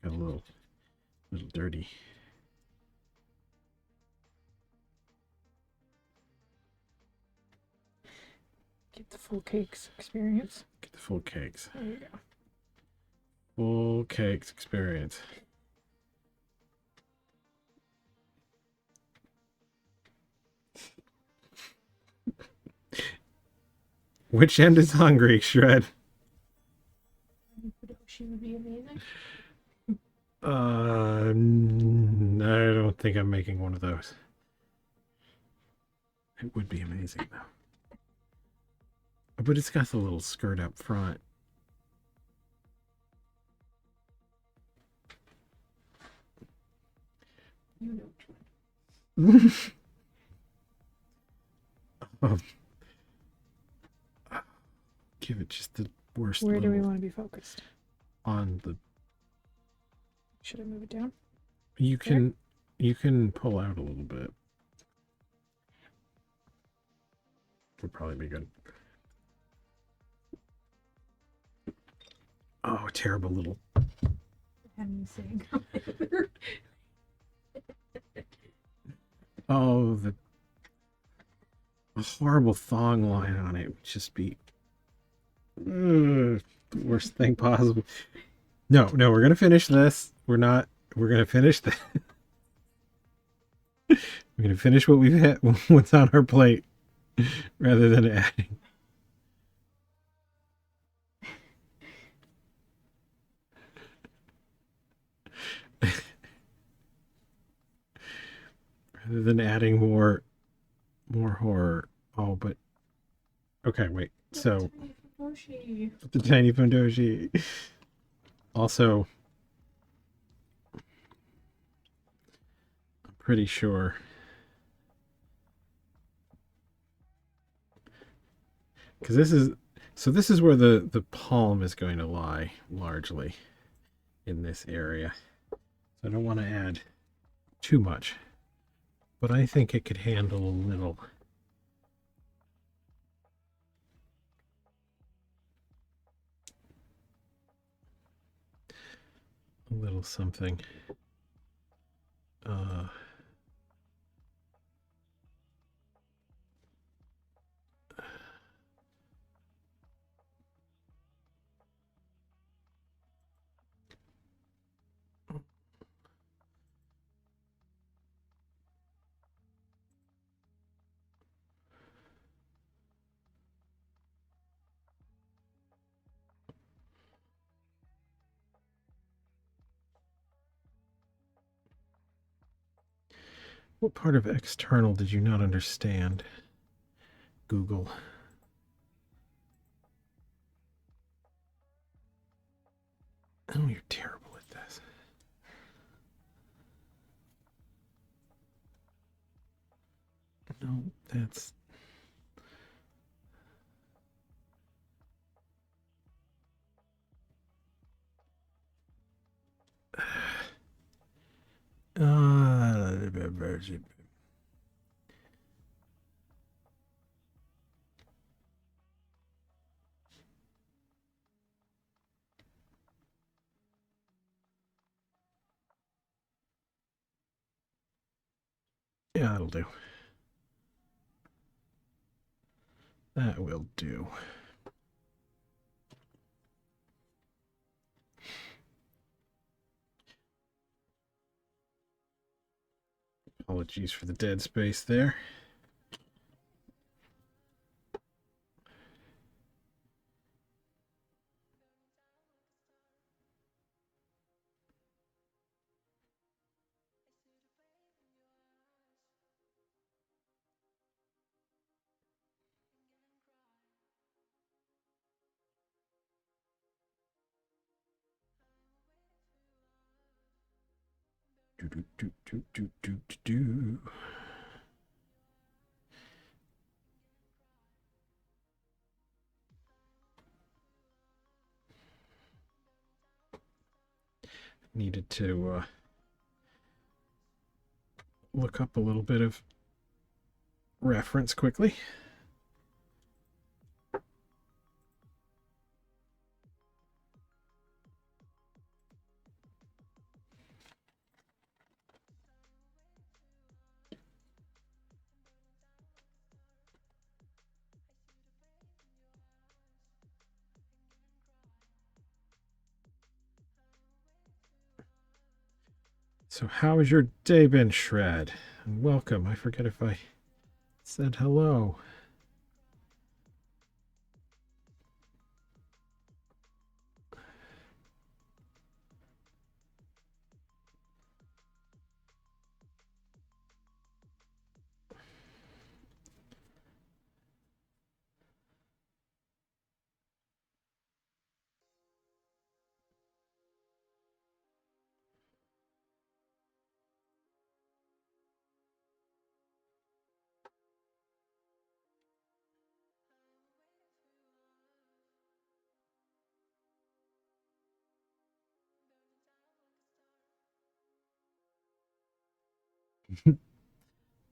Got a little dirty. Get the full cakes experience. Get the full cakes. There you go. Full cakes experience. Which end is hungry, Shred? She would be amazing. I don't think I'm making one of those. It would be amazing though. But it's got the little skirt up front. You know. Give it just the worst. Where do we want to be focused? On the. Should I move it down? You can pull out a little bit. Would probably be good. Oh, terrible little. Had me saying. Oh, the horrible thong line on it would just be the worst thing possible. No, we're gonna finish this. We're gonna finish the. We're gonna finish what we've had, what's on our plate, rather than adding. Rather than adding more horror. Oh, but okay, wait. So the tiny Fundoshi. Also, I'm pretty sure. Because this is where the palm is going to lie largely in this area. So I don't want to add too much, but I think it could handle a little. A little something. What part of external did you not understand, Google? Oh, you're terrible at this. No, that's. Yeah, that'll do. That will do. Apologies for the dead space there. Do. Needed to look up a little bit of reference quickly. So, how has your day been, Shred? And welcome. I forget if I said hello.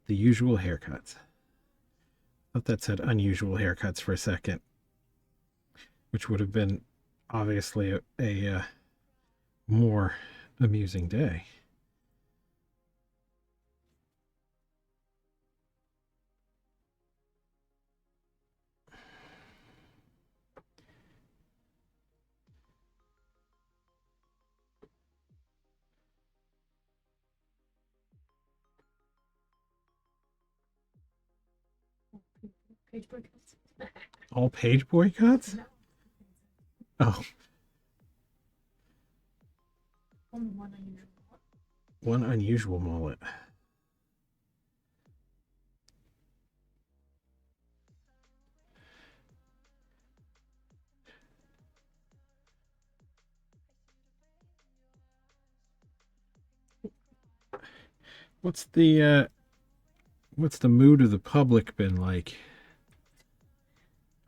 The usual haircuts. I thought that said unusual haircuts for a second, which would have been obviously a more amusing day. Page boycotts. All page boycotts? No. Oh, Only one unusual. one unusual mullet. What's the mood of the public been like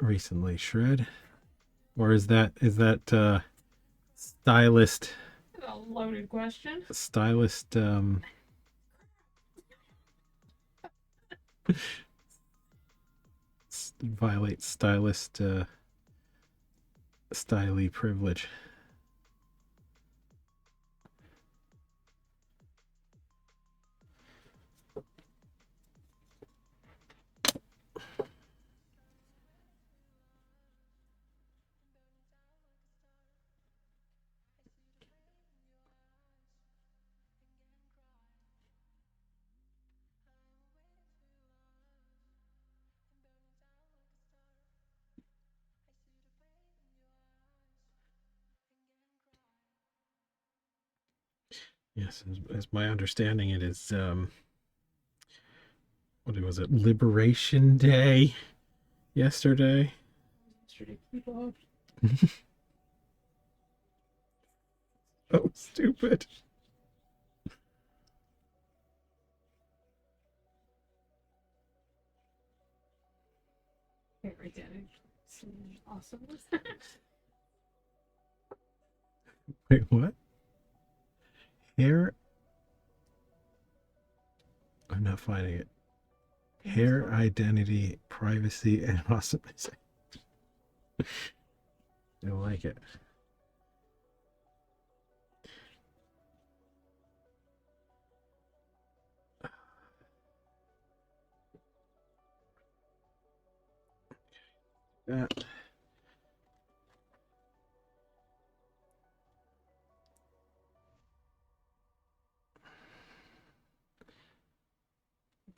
recently, Shred? Or is that stylist That's a loaded question. stylist violate stylist styly privilege? Yes, as my understanding, it is what was it? Liberation Day yesterday. Yesterday, people. Oh, stupid. Okay, right there. Awesome. Wait, what? Hair? I'm not finding it. Hair identity, privacy, and awesomeness. I don't like it. That.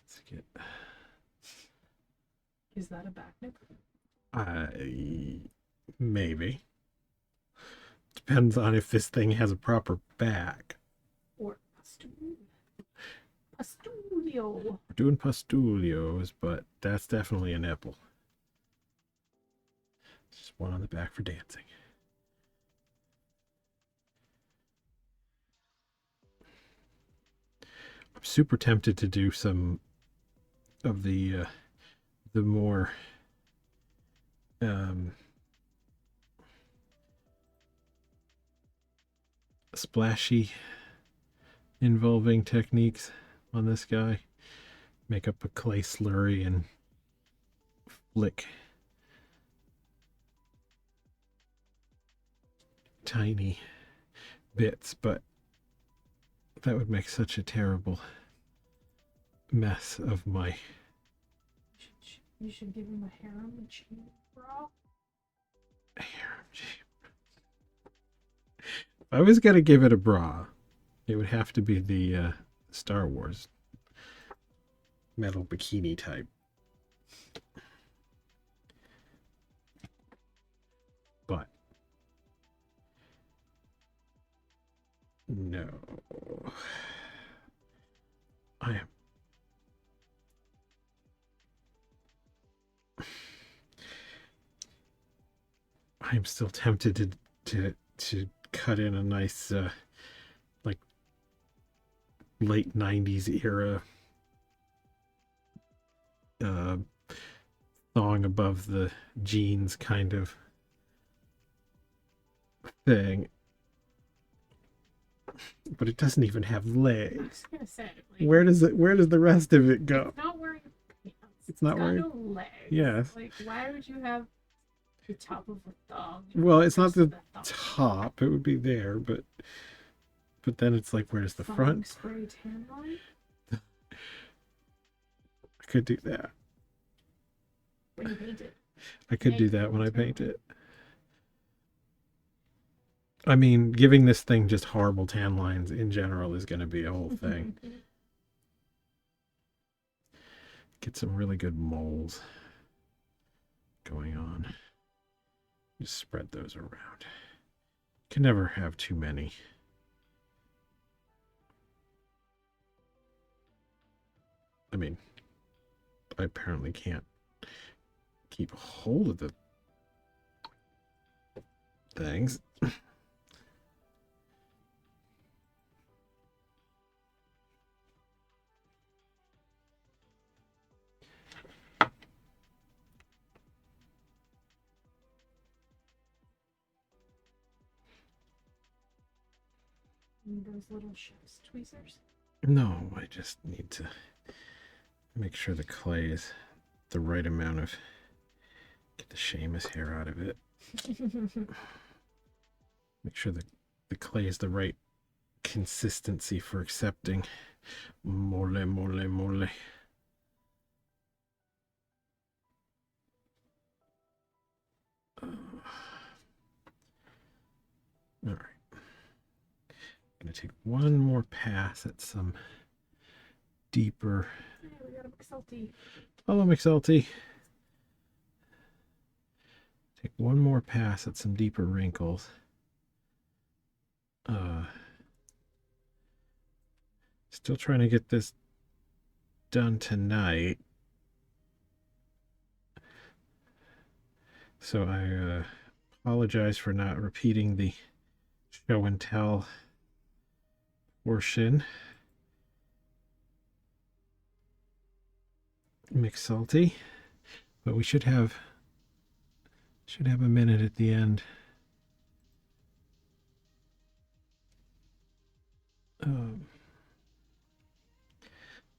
Let's get. Is that a back nip? Maybe. Depends on if this thing has a proper back. Or Pastulio. We're doing pastulios, but that's definitely a nipple. Just one on the back for dancing. I'm super tempted to do some of the more splashy involving techniques on this guy. Make up a clay slurry and flick tiny bits, but that would make such a terrible mess of my You should give him a harem and chain bra. hair. If I was gonna give it a bra, it would have to be the Star Wars metal bikini type. But no, I am still tempted to cut in a nice like late 90s era thong above the jeans kind of thing, but it doesn't even have I legs. was gonna say, like, Where does the rest of it go? it's not wearing pants. It's not got wearing. no legs. Yes. Like, why would you have the top of a thong? Well, it's not rest of the thong? top. It would be there, but then it's like, where's the Thong front? spray tan line? I could do that. When you paint it. I could Yeah, do you that can when I too. paint it. I mean, giving this thing just horrible tan lines in general is going to be a whole thing. Get some really good moles going on. Just spread those around. Can never have too many. I mean, I apparently can't keep a hold of the things. And those little chef's tweezers. No, I just need to make sure the clay is the right amount of, get the Seamus hair out of it. Make sure the clay is the right consistency for accepting. Mole, mole, mole. All right. Gonna take one more pass at some deeper. Yeah, we got a McSalty. Hello, McSalty. Take one more pass at some deeper wrinkles. Still trying to get this done tonight. So I apologize for not repeating the show and tell portion. McSalty, but we should have a minute at the end.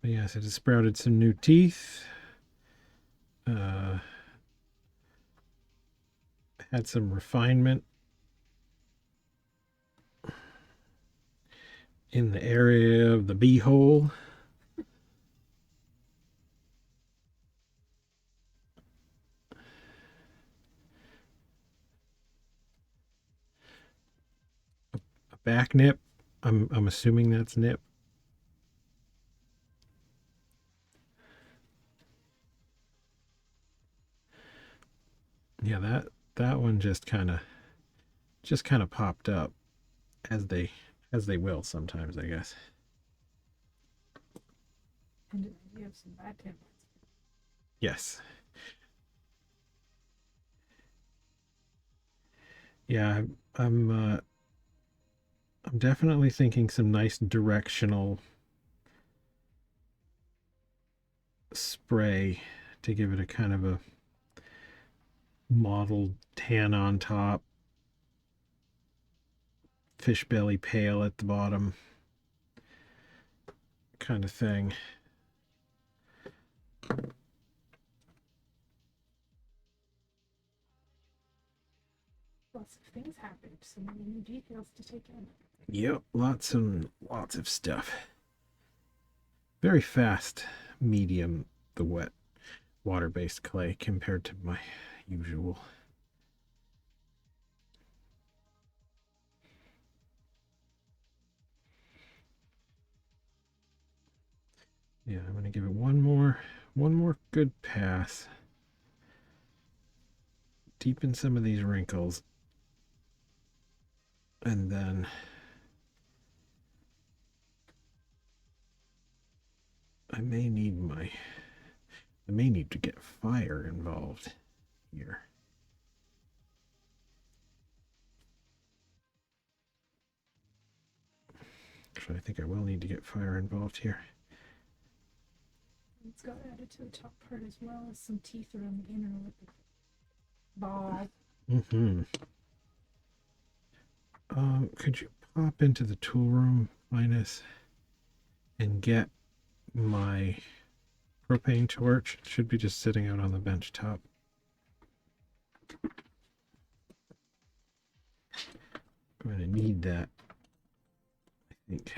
But yes, it has sprouted some new teeth. Had some refinement in the area of the beehole. A back nip. I'm assuming that's nip. Yeah, that one just kind of popped up, as they will sometimes, I guess. And you have some bad tampons. Yes. Yeah, I'm definitely thinking some nice directional spray to give it a kind of a mottled tan on top, fish belly pale at the bottom kind of thing. Lots of things happened, so many new details to take in. Yep, lots and lots of stuff. Very fast medium, the wet water-based clay compared to my usual. Yeah, I'm gonna give it one more good pass. Deepen some of these wrinkles. And then I may need to get fire involved here. Actually, I think I will need to get fire involved here. It's got added to the top part as well as some teeth around the inner lip ball. Mm-hmm. Could you pop into the tool room, Linus, and get my propane torch? It should be just sitting out on the bench top. I'm going to need that, I think.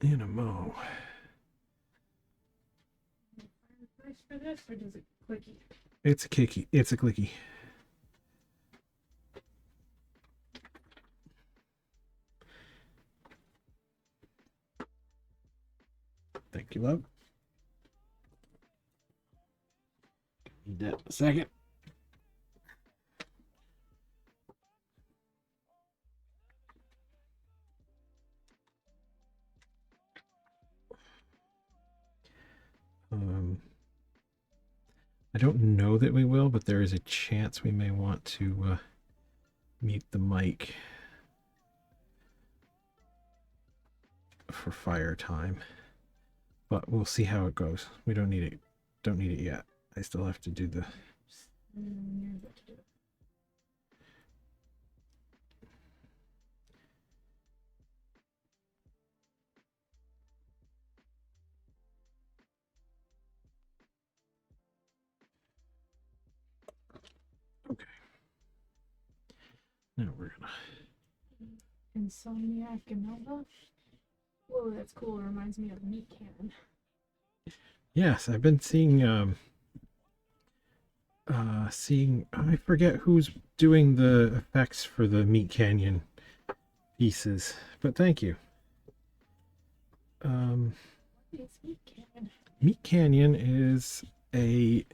In a mo. Fireplace for this, or does it clicky? It's a kicky. It's a clicky. Thank you, love. Need that in a second. I don't know that we will, but there is a chance we may want to mute the mic for fire time. But we'll see how it goes. We don't need it. Don't need it yet. I still have to do the. Okay. Now we're gonna. Insomniac Gamelda. Whoa, that's cool. It reminds me of Meat Cannon. Yes, I've been seeing I forget who's doing the effects for the Meat Canyon pieces, but thank you. It's Meat Canyon. Meat Canyon is a,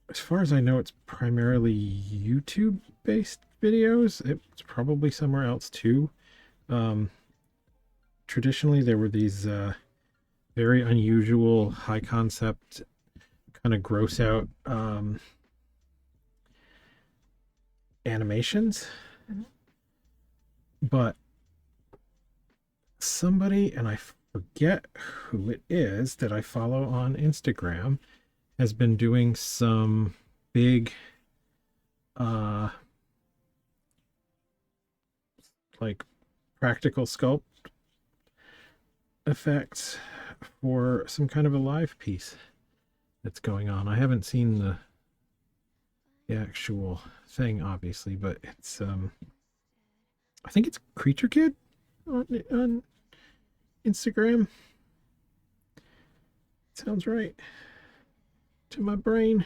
as far as I know, it's primarily YouTube based videos. It's probably somewhere else too. Traditionally there were these very unusual, high concept, kind of gross out animations. Mm-hmm. But somebody, and I forget who it is that I follow on Instagram, has been doing some big like practical sculpt effects for some kind of a live piece that's going on. I haven't seen the actual thing, obviously, but it's I think it's Creature Kid on Instagram. Sounds right to my brain.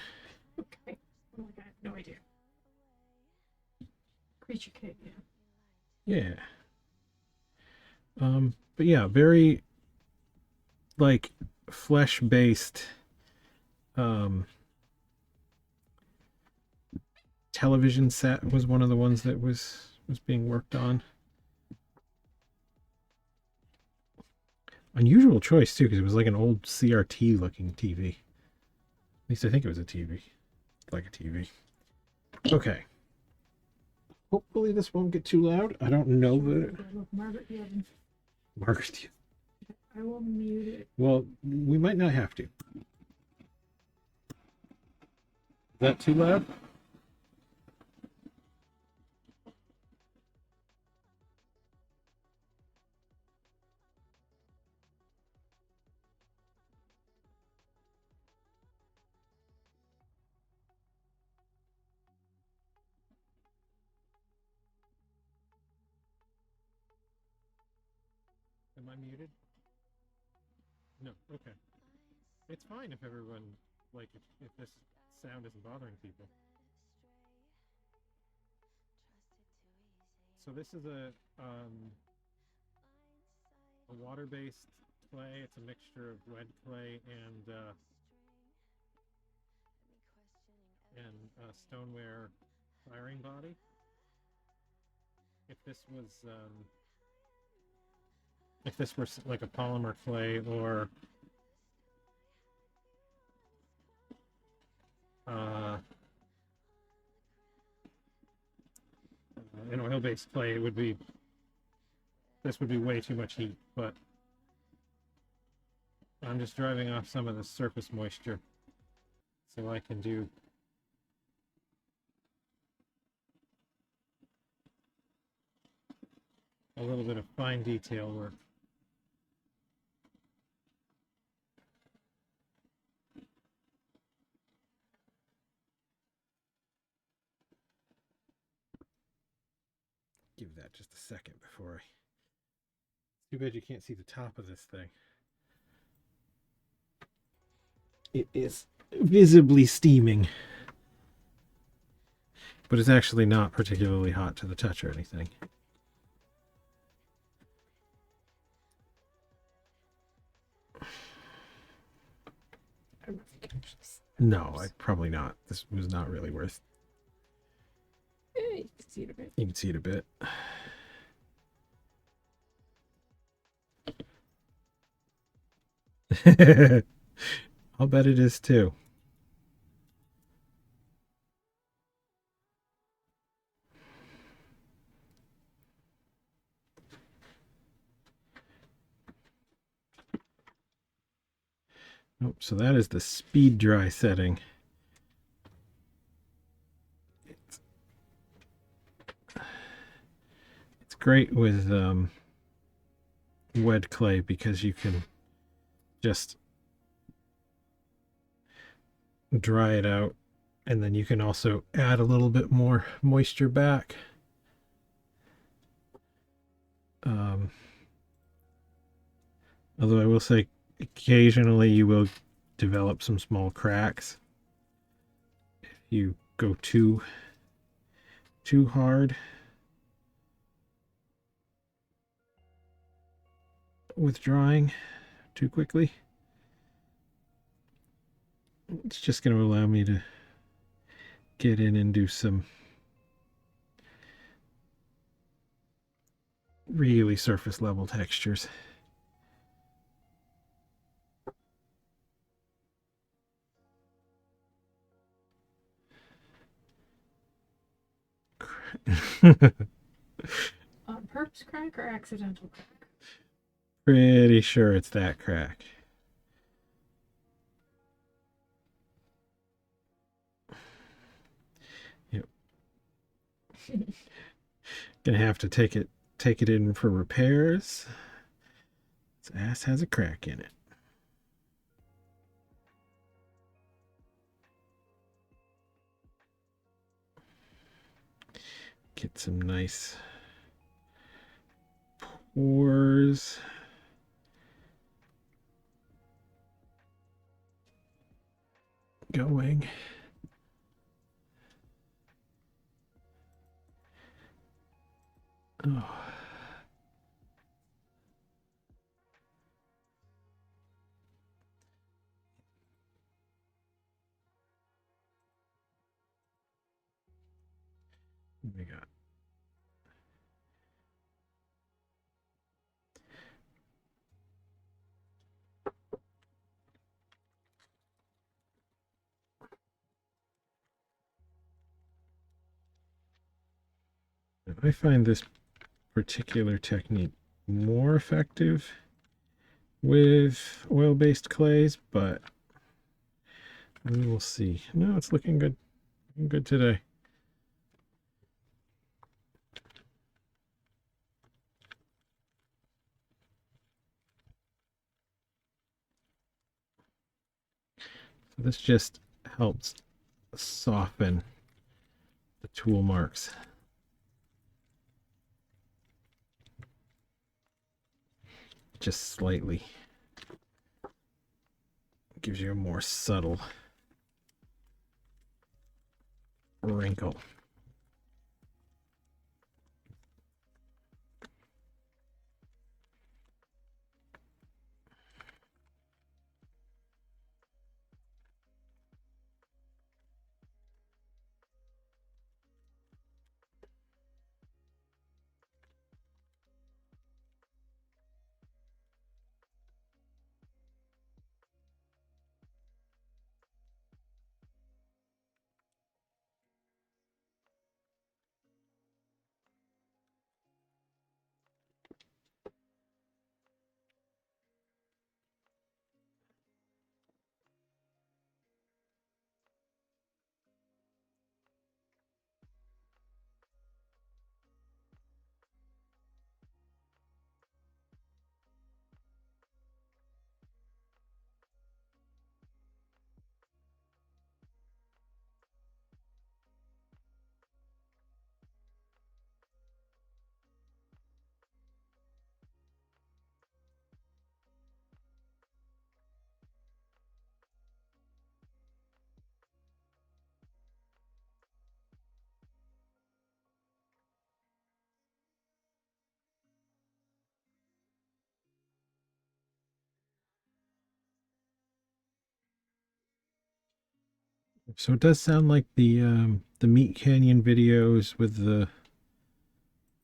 Okay. Oh my god, I have no idea. Creature Kid, yeah. Yeah. But yeah, very like flesh based television set was one of the ones that was being worked on. Unusual choice too, because it was like an old CRT looking TV. At least I think it was a TV. Like a TV. Okay. Hopefully this won't get too loud. I don't know that. Look, Margaret, you haven't. Margaret. I will mute it. Well, we might not have to. Is that too loud? Am I muted? No. Okay. It's fine if everyone, like, if this sound isn't bothering people. So this is a water-based clay. It's a mixture of wet clay and stoneware firing body. If this were like a polymer clay or an oil-based clay, this would be way too much heat. But I'm just driving off some of the surface moisture, so I can do a little bit of fine detail work. Give that just a second before I... Too bad you can't see the top of this thing. It is visibly steaming, but it's actually not particularly hot to the touch or anything. No, probably not. This was not really worth. Yeah, you can see it a bit. You can see it a bit. I'll bet it is too. Nope, so that is the speed dry setting. It's great with wet clay because you can just dry it out, and then you can also add a little bit more moisture back. Although I will say occasionally you will develop some small cracks if you go too hard with drying too quickly. It's just going to allow me to get in and do some really surface level textures. Purpose crack or accidental crack? Pretty sure it's that crack. Yep. Gonna have to take it in for repairs. Its ass has a crack in it. Get some nice pores. Going. Oh. What we got? I find this particular technique more effective with oil-based clays, but we will see. No, it's looking good. Looking good today. So this just helps soften the tool marks. just slightly. Gives you a more subtle wrinkle. So it does sound like the Meat Canyon videos with the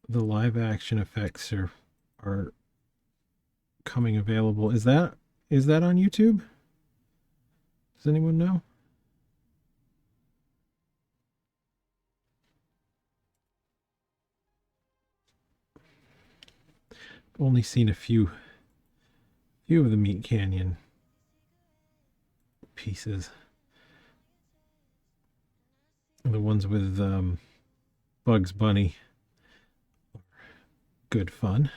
live action effects are coming available. Is that on YouTube? Does anyone know? I've only seen a few of the Meat Canyon pieces. The ones with Bugs Bunny. Good fun.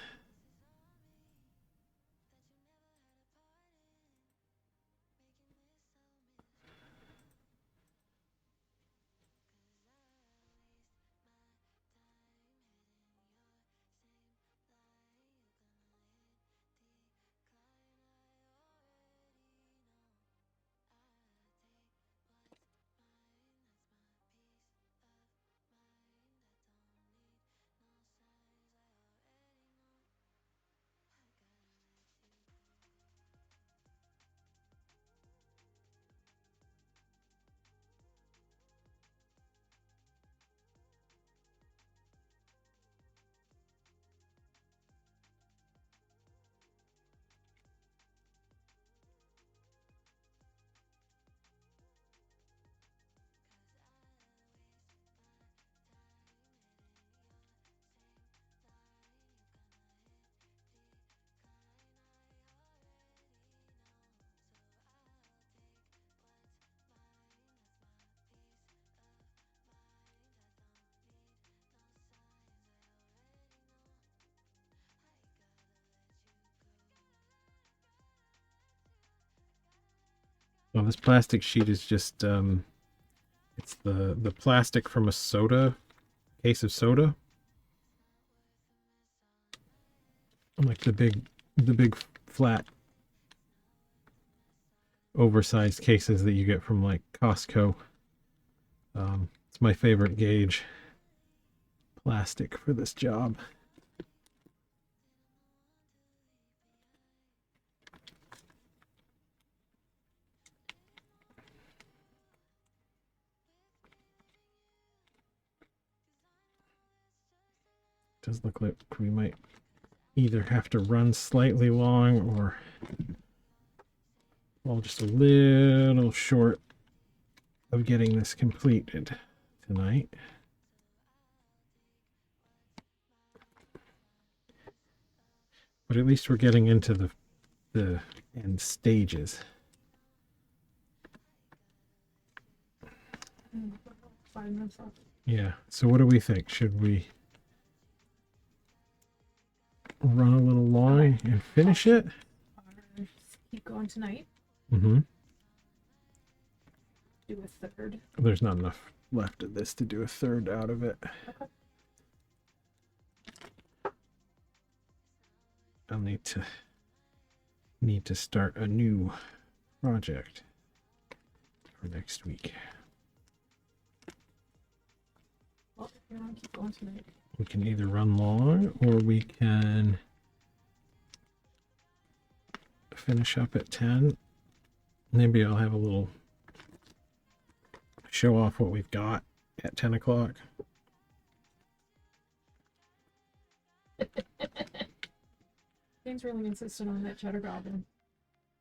Well, this plastic sheet is just it's the plastic from a soda case of soda. Like the big flat oversized cases that you get from like Costco. It's my favorite gauge plastic for this job. Does look like we might either have to run slightly long or fall just a little short of getting this completed tonight. But at least we're getting into the end stages. Yeah. So what do we think? Should we run a little long and finish it? Or just keep going tonight. Mm-hmm. Do a third. There's not enough left of this to do a third out of it. Okay. I'll need to need to start a new project for next week. Well, you're on keep going tonight. We can either run long or we can finish up at 10. Maybe I'll have a little show off what we've got at 10 o'clock. James really insisted on that cheddar goblin.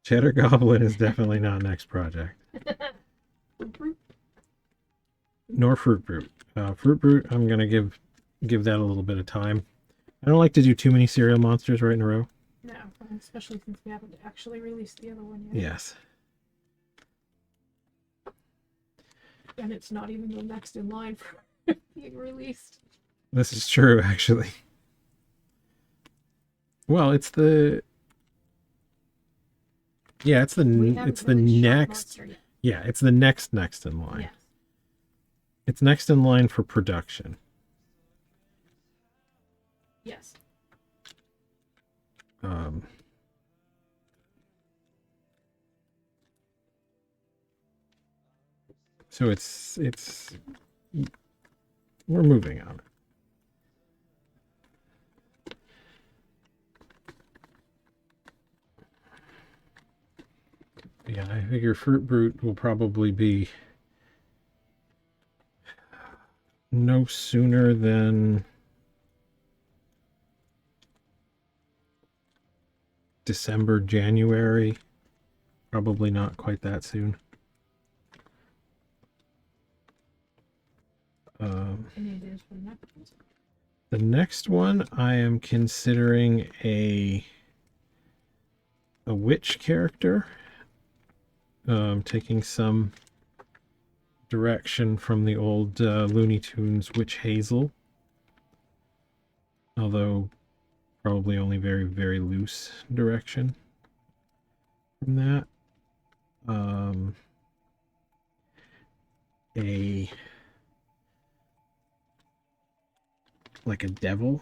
Cheddar Goblin is definitely not next project. Nor Fruit Brute. Fruit Brute, I'm gonna give that a little bit of time. I don't like to do too many cereal monsters right in a row. No, especially since we haven't actually released the other one yet. Yes. And it's not even the next in line for being released. This is true, actually. Well, it's the it's the next. Yeah, it's the next in line. Yes. It's next in line for production. Yes. So it's we're moving on. Yeah, I figure Fruit Brute will probably be no sooner than December, January. Probably not quite that soon. Any ideas for the next one? The next one, I am considering a witch character. Taking some direction from the old Looney Tunes Witch Hazel. Although probably only very, very loose direction from that. Like a devil.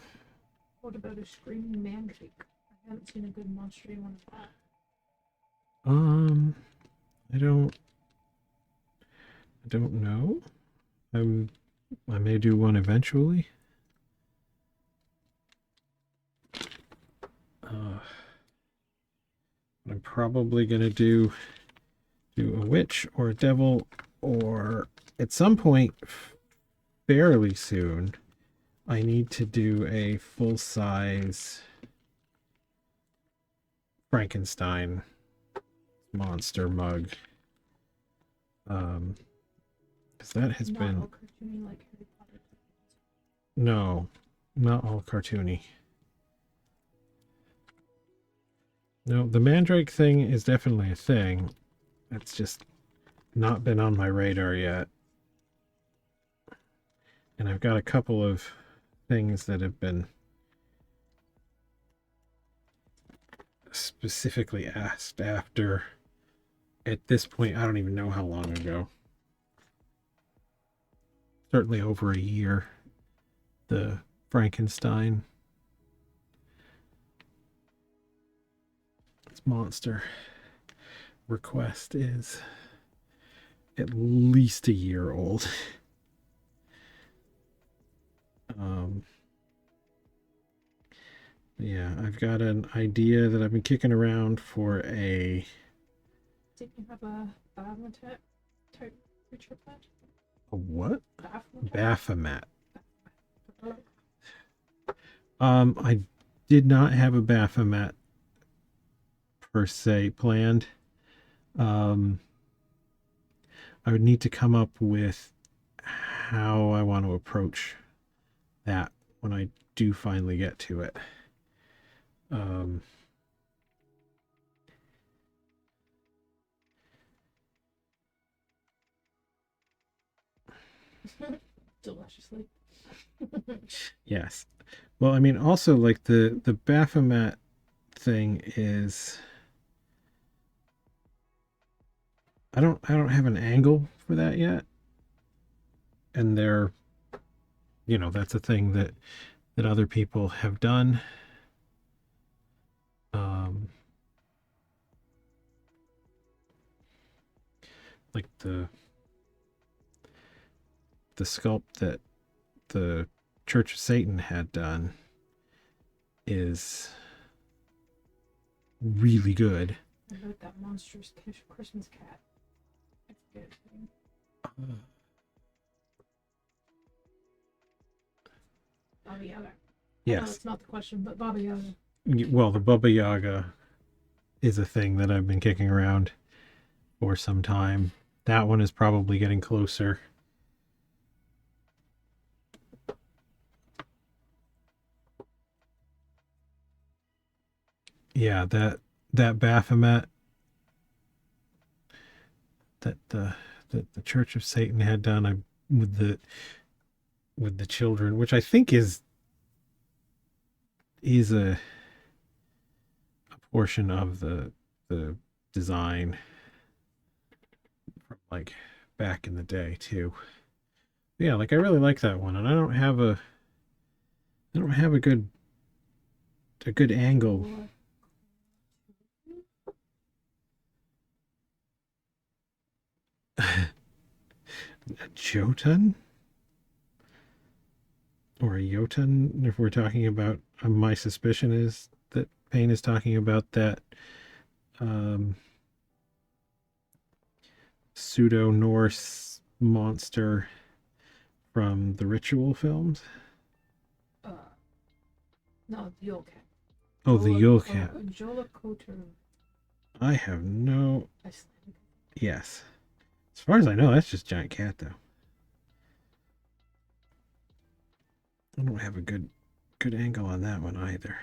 What about a screaming mandrake? I haven't seen a good monster one of that. I don't know. I may do one eventually. I'm probably gonna do a witch or a devil, or at some point fairly soon I need to do a full-size Frankenstein monster mug. Because that has been all cartoony like Harry Potter. no, not all cartoony. No, the Mandrake thing is definitely a thing. It's just not been on my radar yet. And I've got a couple of things that have been specifically asked after. At this point, I don't even know how long ago. Certainly over a year. The Frankenstein monster request is at least a year old. Yeah, I've got an idea that I've been kicking around for a. Didn't you have a Baphomet type creature pet? A what? Baphomet. I did not have a Baphomet per se planned. I would need to come up with how I want to approach that when I do finally get to it. Deliciously. Yes. Well, I mean, also like the Baphomet thing is, I don't have an angle for that yet, and they're, that's a thing that other people have done. like the sculpt that the Church of Satan had done is really good. I heard that monstrous Christmas cat. I forget its name. Baba Yaga. No, Yes. that's not the question, but Baba Yaga. Well, the Baba Yaga is a thing that I've been kicking around for some time. That one is probably getting closer. Yeah, that Baphomet that the Church of Satan had done with the children, which I think is a portion of the design from like back in the day too. Yeah, like I really like that one, and I don't have a good angle. A Jotun or a Jotun, if we're talking about, my suspicion is that Payne is talking about that pseudo Norse monster from the Ritual films. No, the Yule Cat. Oh, the Yule Cat. Jolakoter. I have no. Icelandic. Yes. As far as I know, that's just giant cat, though. I don't have a good angle on that one either.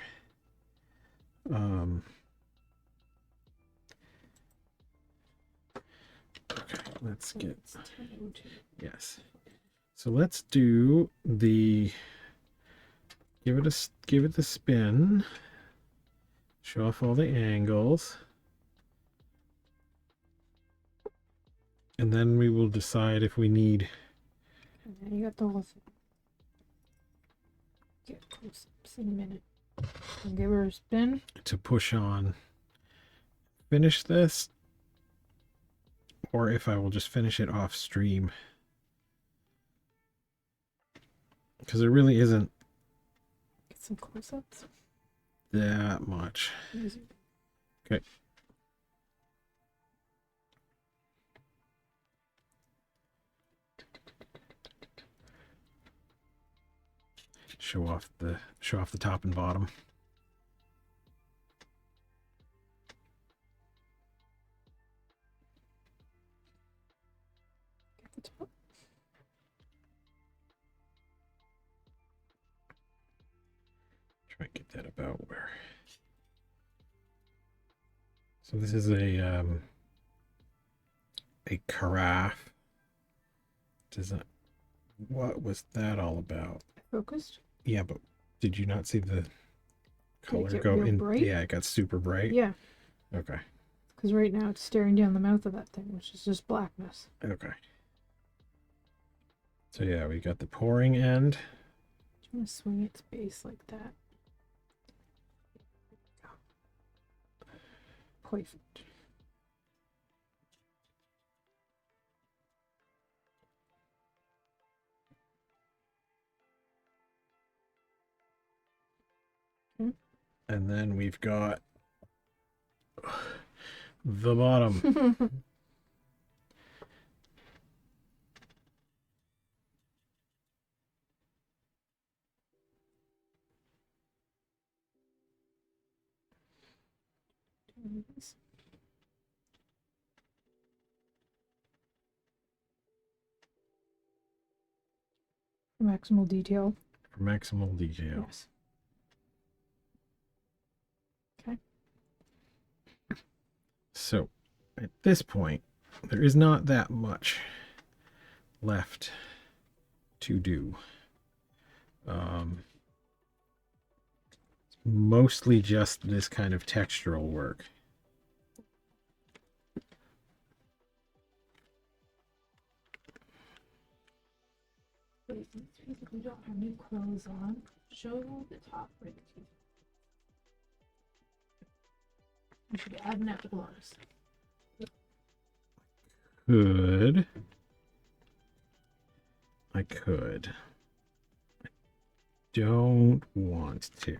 Okay, let's get. Yes. So let's do the. Give it the spin. Show off all the angles. And then we will decide if we need. And then you got the whole thing. Get close-ups in a minute. And give her a spin. To push on. Finish this. Or if I will just finish it off stream. Because there really isn't. Get some close-ups. That much. Easy. Okay. Show off the top and bottom. Get the top. Try and get that about where. So this is a Carafe design. What was that all about? Focused? Yeah, but did you not see the color get go real in? bright? Yeah, it got super bright. Yeah. Okay. Because right now it's staring down the mouth of that thing, which is just blackness. Okay. So yeah, we got the pouring end. I'm going to swing its base like that. Perfect. And then we've got the bottom. Maximal detail. For maximal detail. Yes. Okay. So at this point, there is not that much left to do. Mostly just this kind of textural work. Wait, these people who don't have new clothes on, show the top right here. You should add an gloves. could. Don't want to,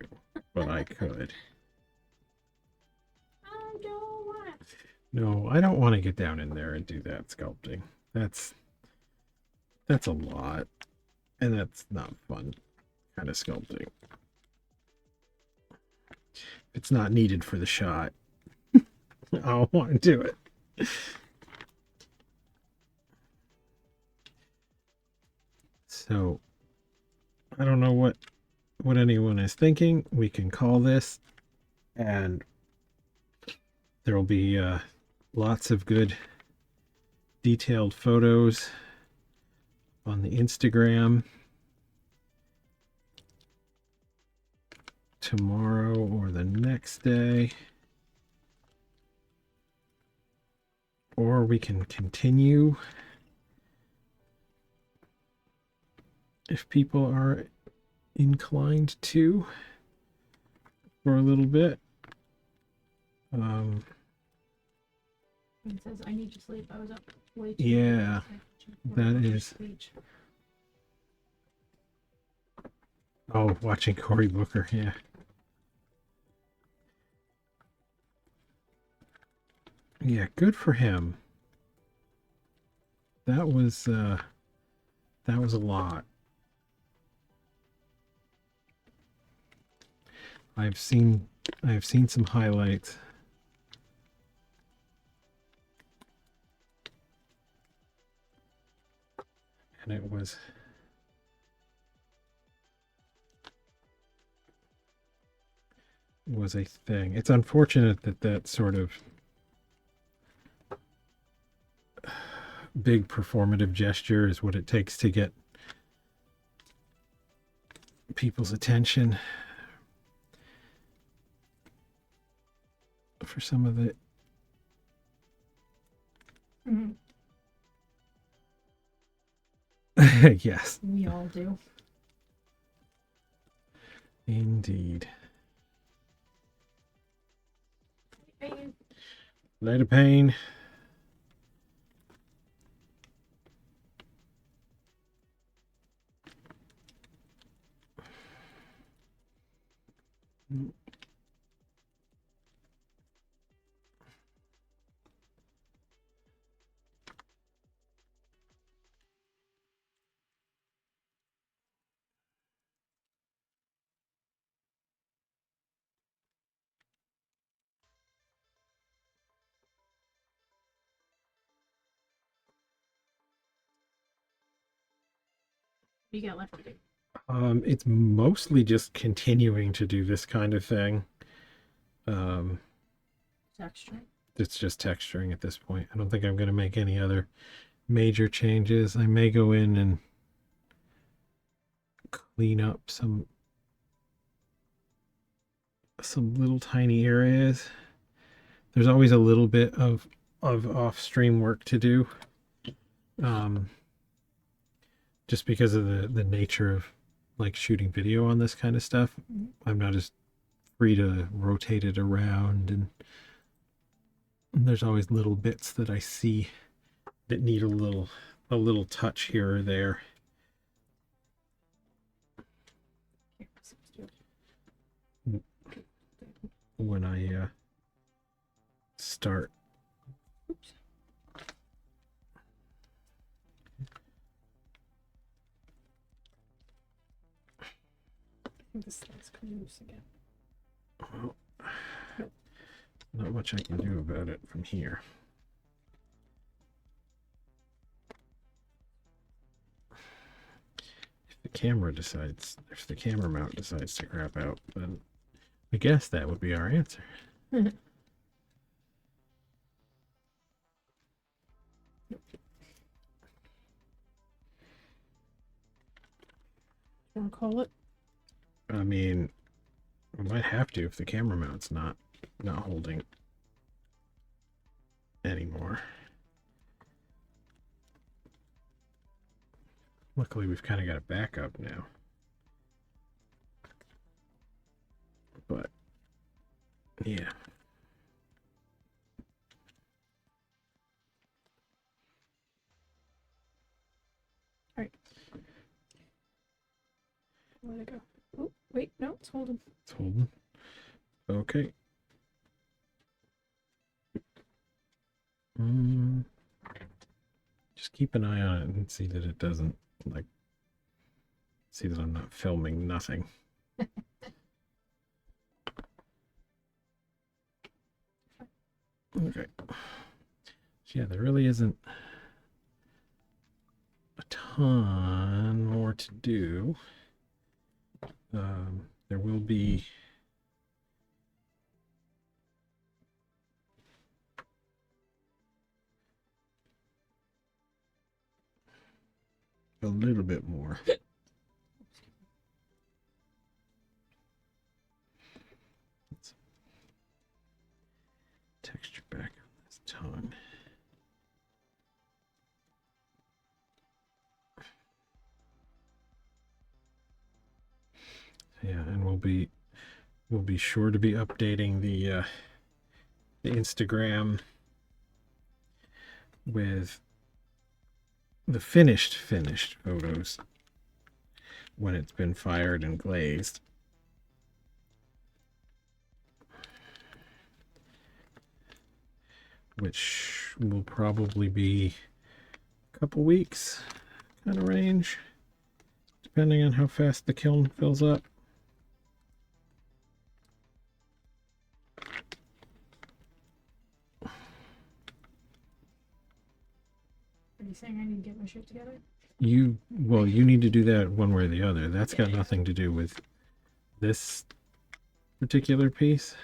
but I could. I don't want it. No, I don't want to get down in there and do that sculpting. That's a lot, and that's not fun kind of sculpting. If it's not needed for the shot, I don't want to do it. So I don't know what anyone is thinking. We can call this, and there will be lots of good detailed photos on the Instagram tomorrow or the next day. Or we can continue if people are inclined to for a little bit. It says I need to sleep. I was up way too Yeah, late. that is. Speech. Oh, watching Cory Booker, yeah. Yeah, good for him. That was a lot. I've seen some highlights. And it was a thing. It's unfortunate that that sort of big performative gesture is what it takes to get people's attention for some of the yes, We all do. indeed. Pain. Light of pain. You got left to do. It's mostly just continuing to do this kind of thing. Texture. It's just texturing at this point. I don't think I'm going to make any other major changes. I may go in and clean up some little tiny areas. There's always a little bit of off-stream work to do. Just because of the nature of like shooting video on this kind of stuff. I'm not as free to rotate it around, and there's always little bits that I see that need a little touch here or there. When I start. Oops. I think this thing's coming loose again. Well, not much I can do about it from here. If the camera mount decides to crap out, then I guess that would be our answer. You want to call it? I mean, I might have to if the camera mount's not holding anymore. Luckily, we've kind of got a backup now. But yeah. It's holding. It's holding. Okay. Just keep an eye on it and see that it doesn't, like, see that I'm not filming nothing. Okay. So yeah, there really isn't a ton more to do. There will be a little bit more. Let's texture back on this tongue. Yeah, and we'll be sure to be updating the Instagram with the finished photos when it's been fired and glazed. Which will probably be a couple weeks kind of range, depending on how fast the kiln fills up. Are you saying I need to get my shit together? You need to do that one way or the other. That's got nothing to do with this particular piece,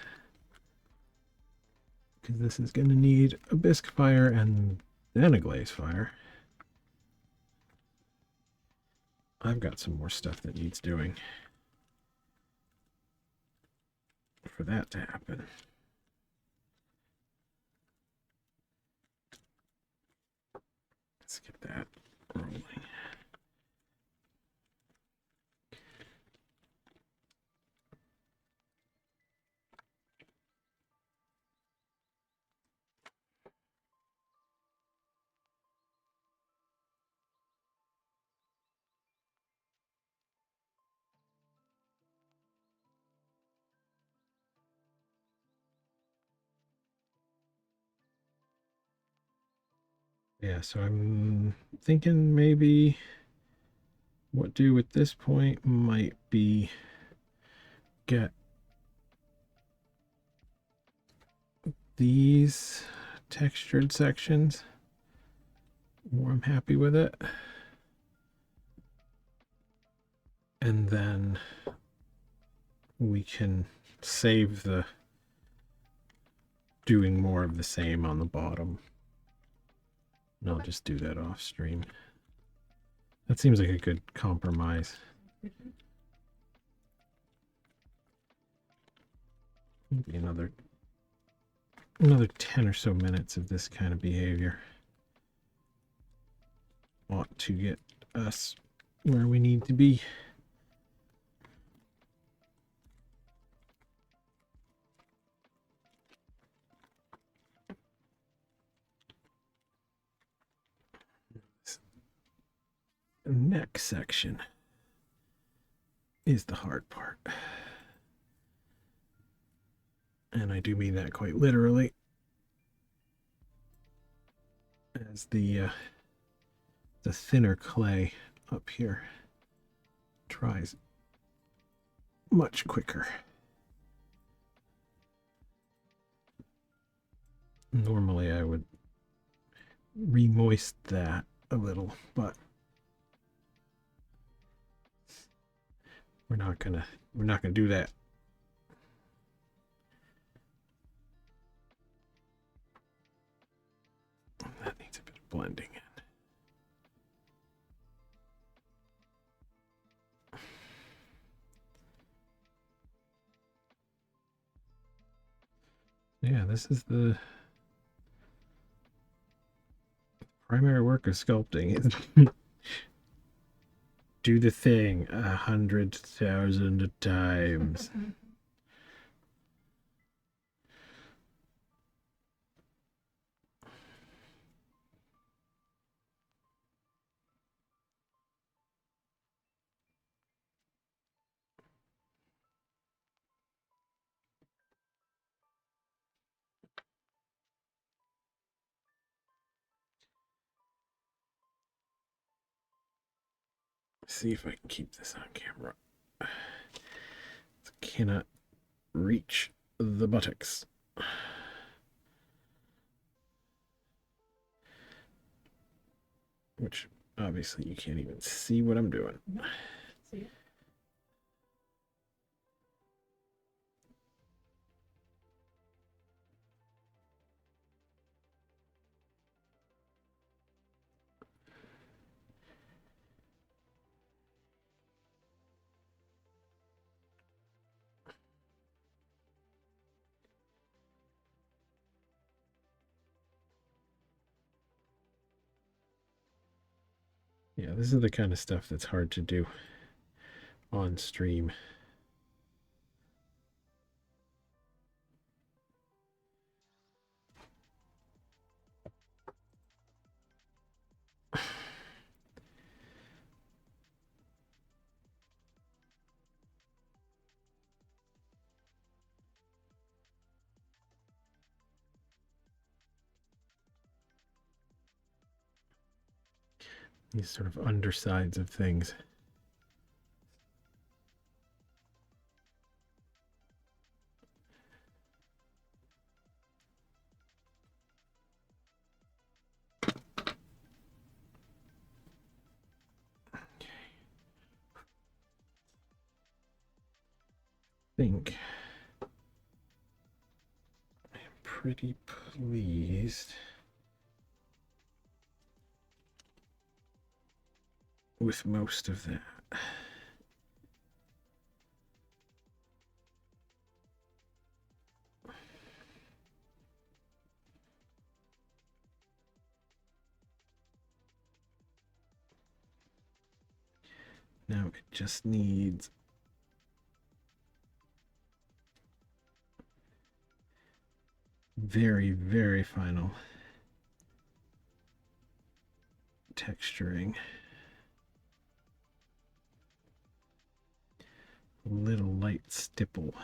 because this is going to need a bisque fire and then a glaze fire. I've got some more stuff that needs doing for that to happen. Let's get that rolling. Yeah, so I'm thinking maybe what do at this point might be get these textured sections where I'm happy with it, and then we can save the doing more of the same on the bottom. And I'll just do that off stream. That seems like a good compromise. Maybe another 10 or so minutes of this kind of behavior ought to get us where we need to be. The next section is the hard part. And I do mean that quite literally, as the thinner clay up here dries much quicker. Normally I would re-moist that a little, but we're not gonna do that. That needs a bit of blending in. Yeah, this is the primary work of sculpting. Do the thing 100,000 times. See if I can keep this on camera. Cannot reach the buttocks. Which obviously you can't even see what I'm doing. No. See it? Yeah, this is the kind of stuff that's hard to do on stream. These sort of undersides of things. Think I'm pretty pleased with most of that. Now it just needs very, very final texturing. A little light stipple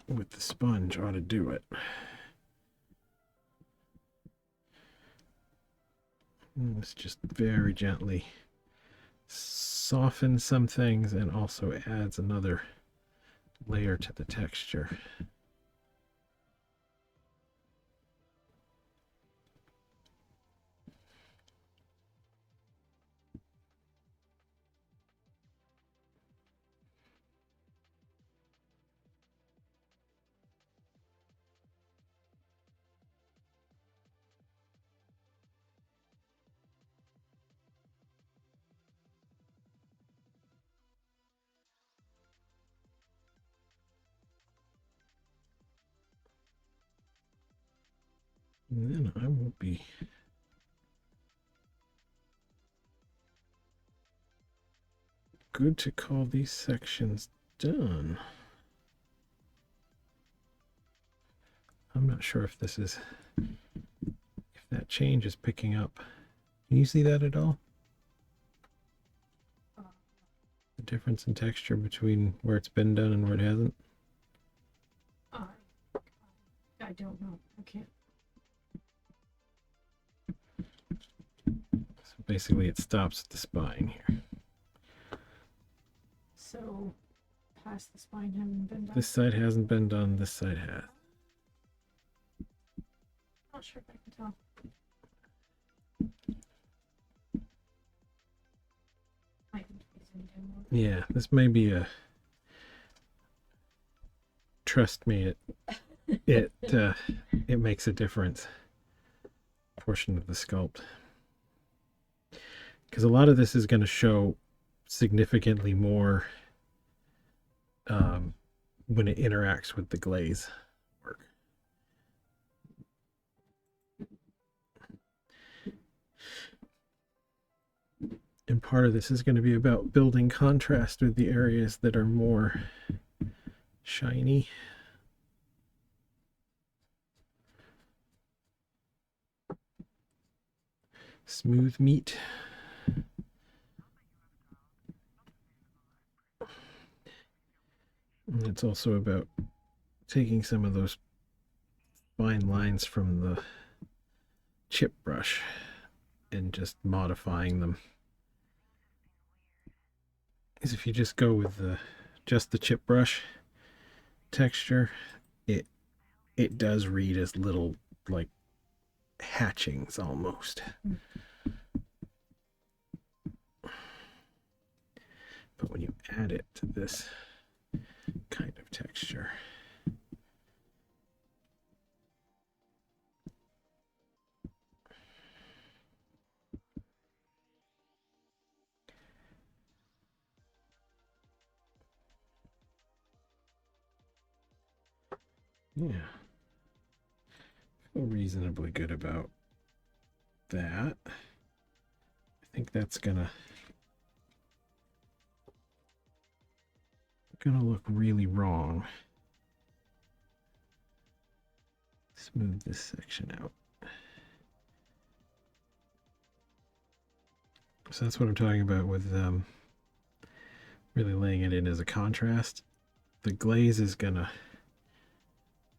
with the sponge ought to do it. Let's just very gently soften some things and also adds another layer to the texture. And then I will be good to call these sections done. I'm not sure if this is, if that change is picking up. Can you see that at all? The difference in texture between where it's been done and where it hasn't? I don't know. I can't. So basically it stops at the spine here. So, past the spine haven't been done. This side hasn't been done, this side has. Not sure if I can tell. Might need to be zoomed in more. Yeah, this may be a, trust me, it makes a difference portion of the sculpt, because a lot of this is going to show significantly more when it interacts with the glaze work. And part of this is going to be about building contrast with the areas that are more shiny. Smooth meat. And it's also about taking some of those fine lines from the chip brush and just modifying them. Is if you just go with just the chip brush texture, it does read as little like hatchings almost. But when you add it to this kind of texture, yeah, I feel reasonably good about that. I think that's gonna look really wrong. Smooth this section out. So that's what I'm talking about with really laying it in as a contrast. The glaze is gonna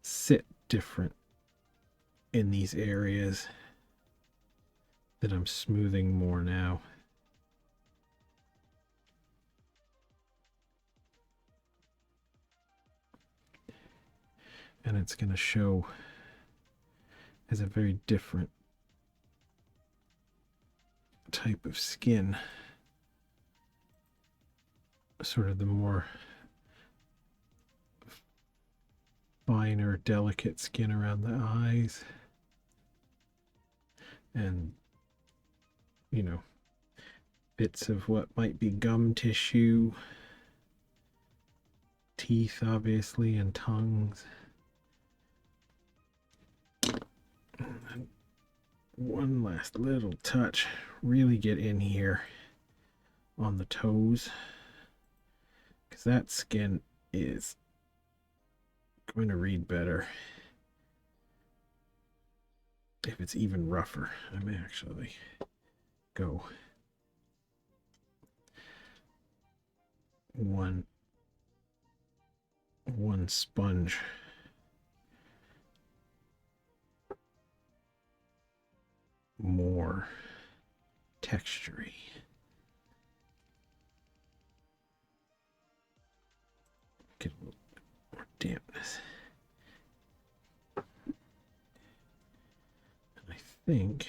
sit different in these areas that I'm smoothing more now. And it's going to show as a very different type of skin. Sort of the more finer, delicate skin around the eyes. And, you know, bits of what might be gum tissue, teeth, obviously, and tongues. And one last little touch. Really get in here on the toes, because that skin is going to read better if it's even rougher. I may actually go one sponge more textury. Get a little more dampness. And I think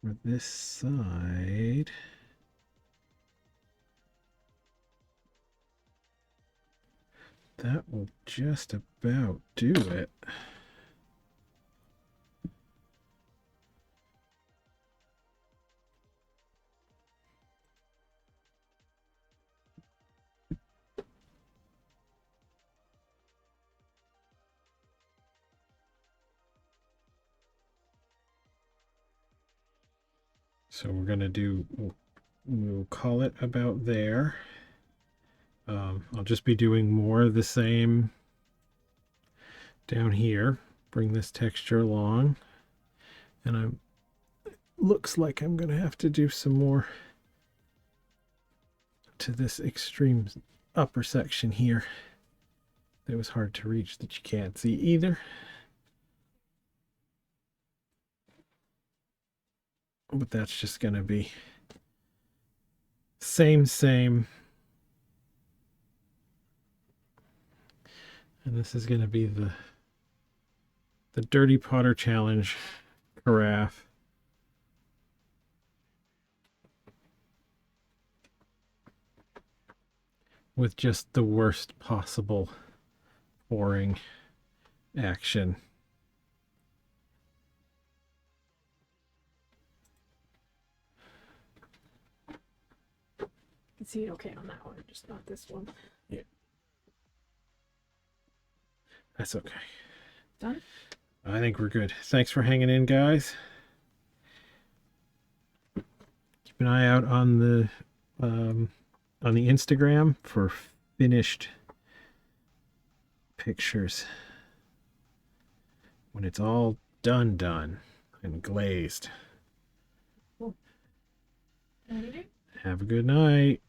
for this side, that will just about do it. So we're going to do, we'll call it about there. I'll just be doing more of the same down here. Bring this texture along. And looks like I'm going to have to do some more to this extreme upper section here. That was hard to reach that you can't see either. But that's just going to be same. And this is going to be the Dirty Potter Challenge carafe. With just the worst possible pouring action. I can see it okay on that one, just not this one. Yeah. That's okay. Done? I think we're good. Thanks for hanging in, guys. Keep an eye out on the Instagram for finished pictures when it's all done and glazed. Cool. Have a good night.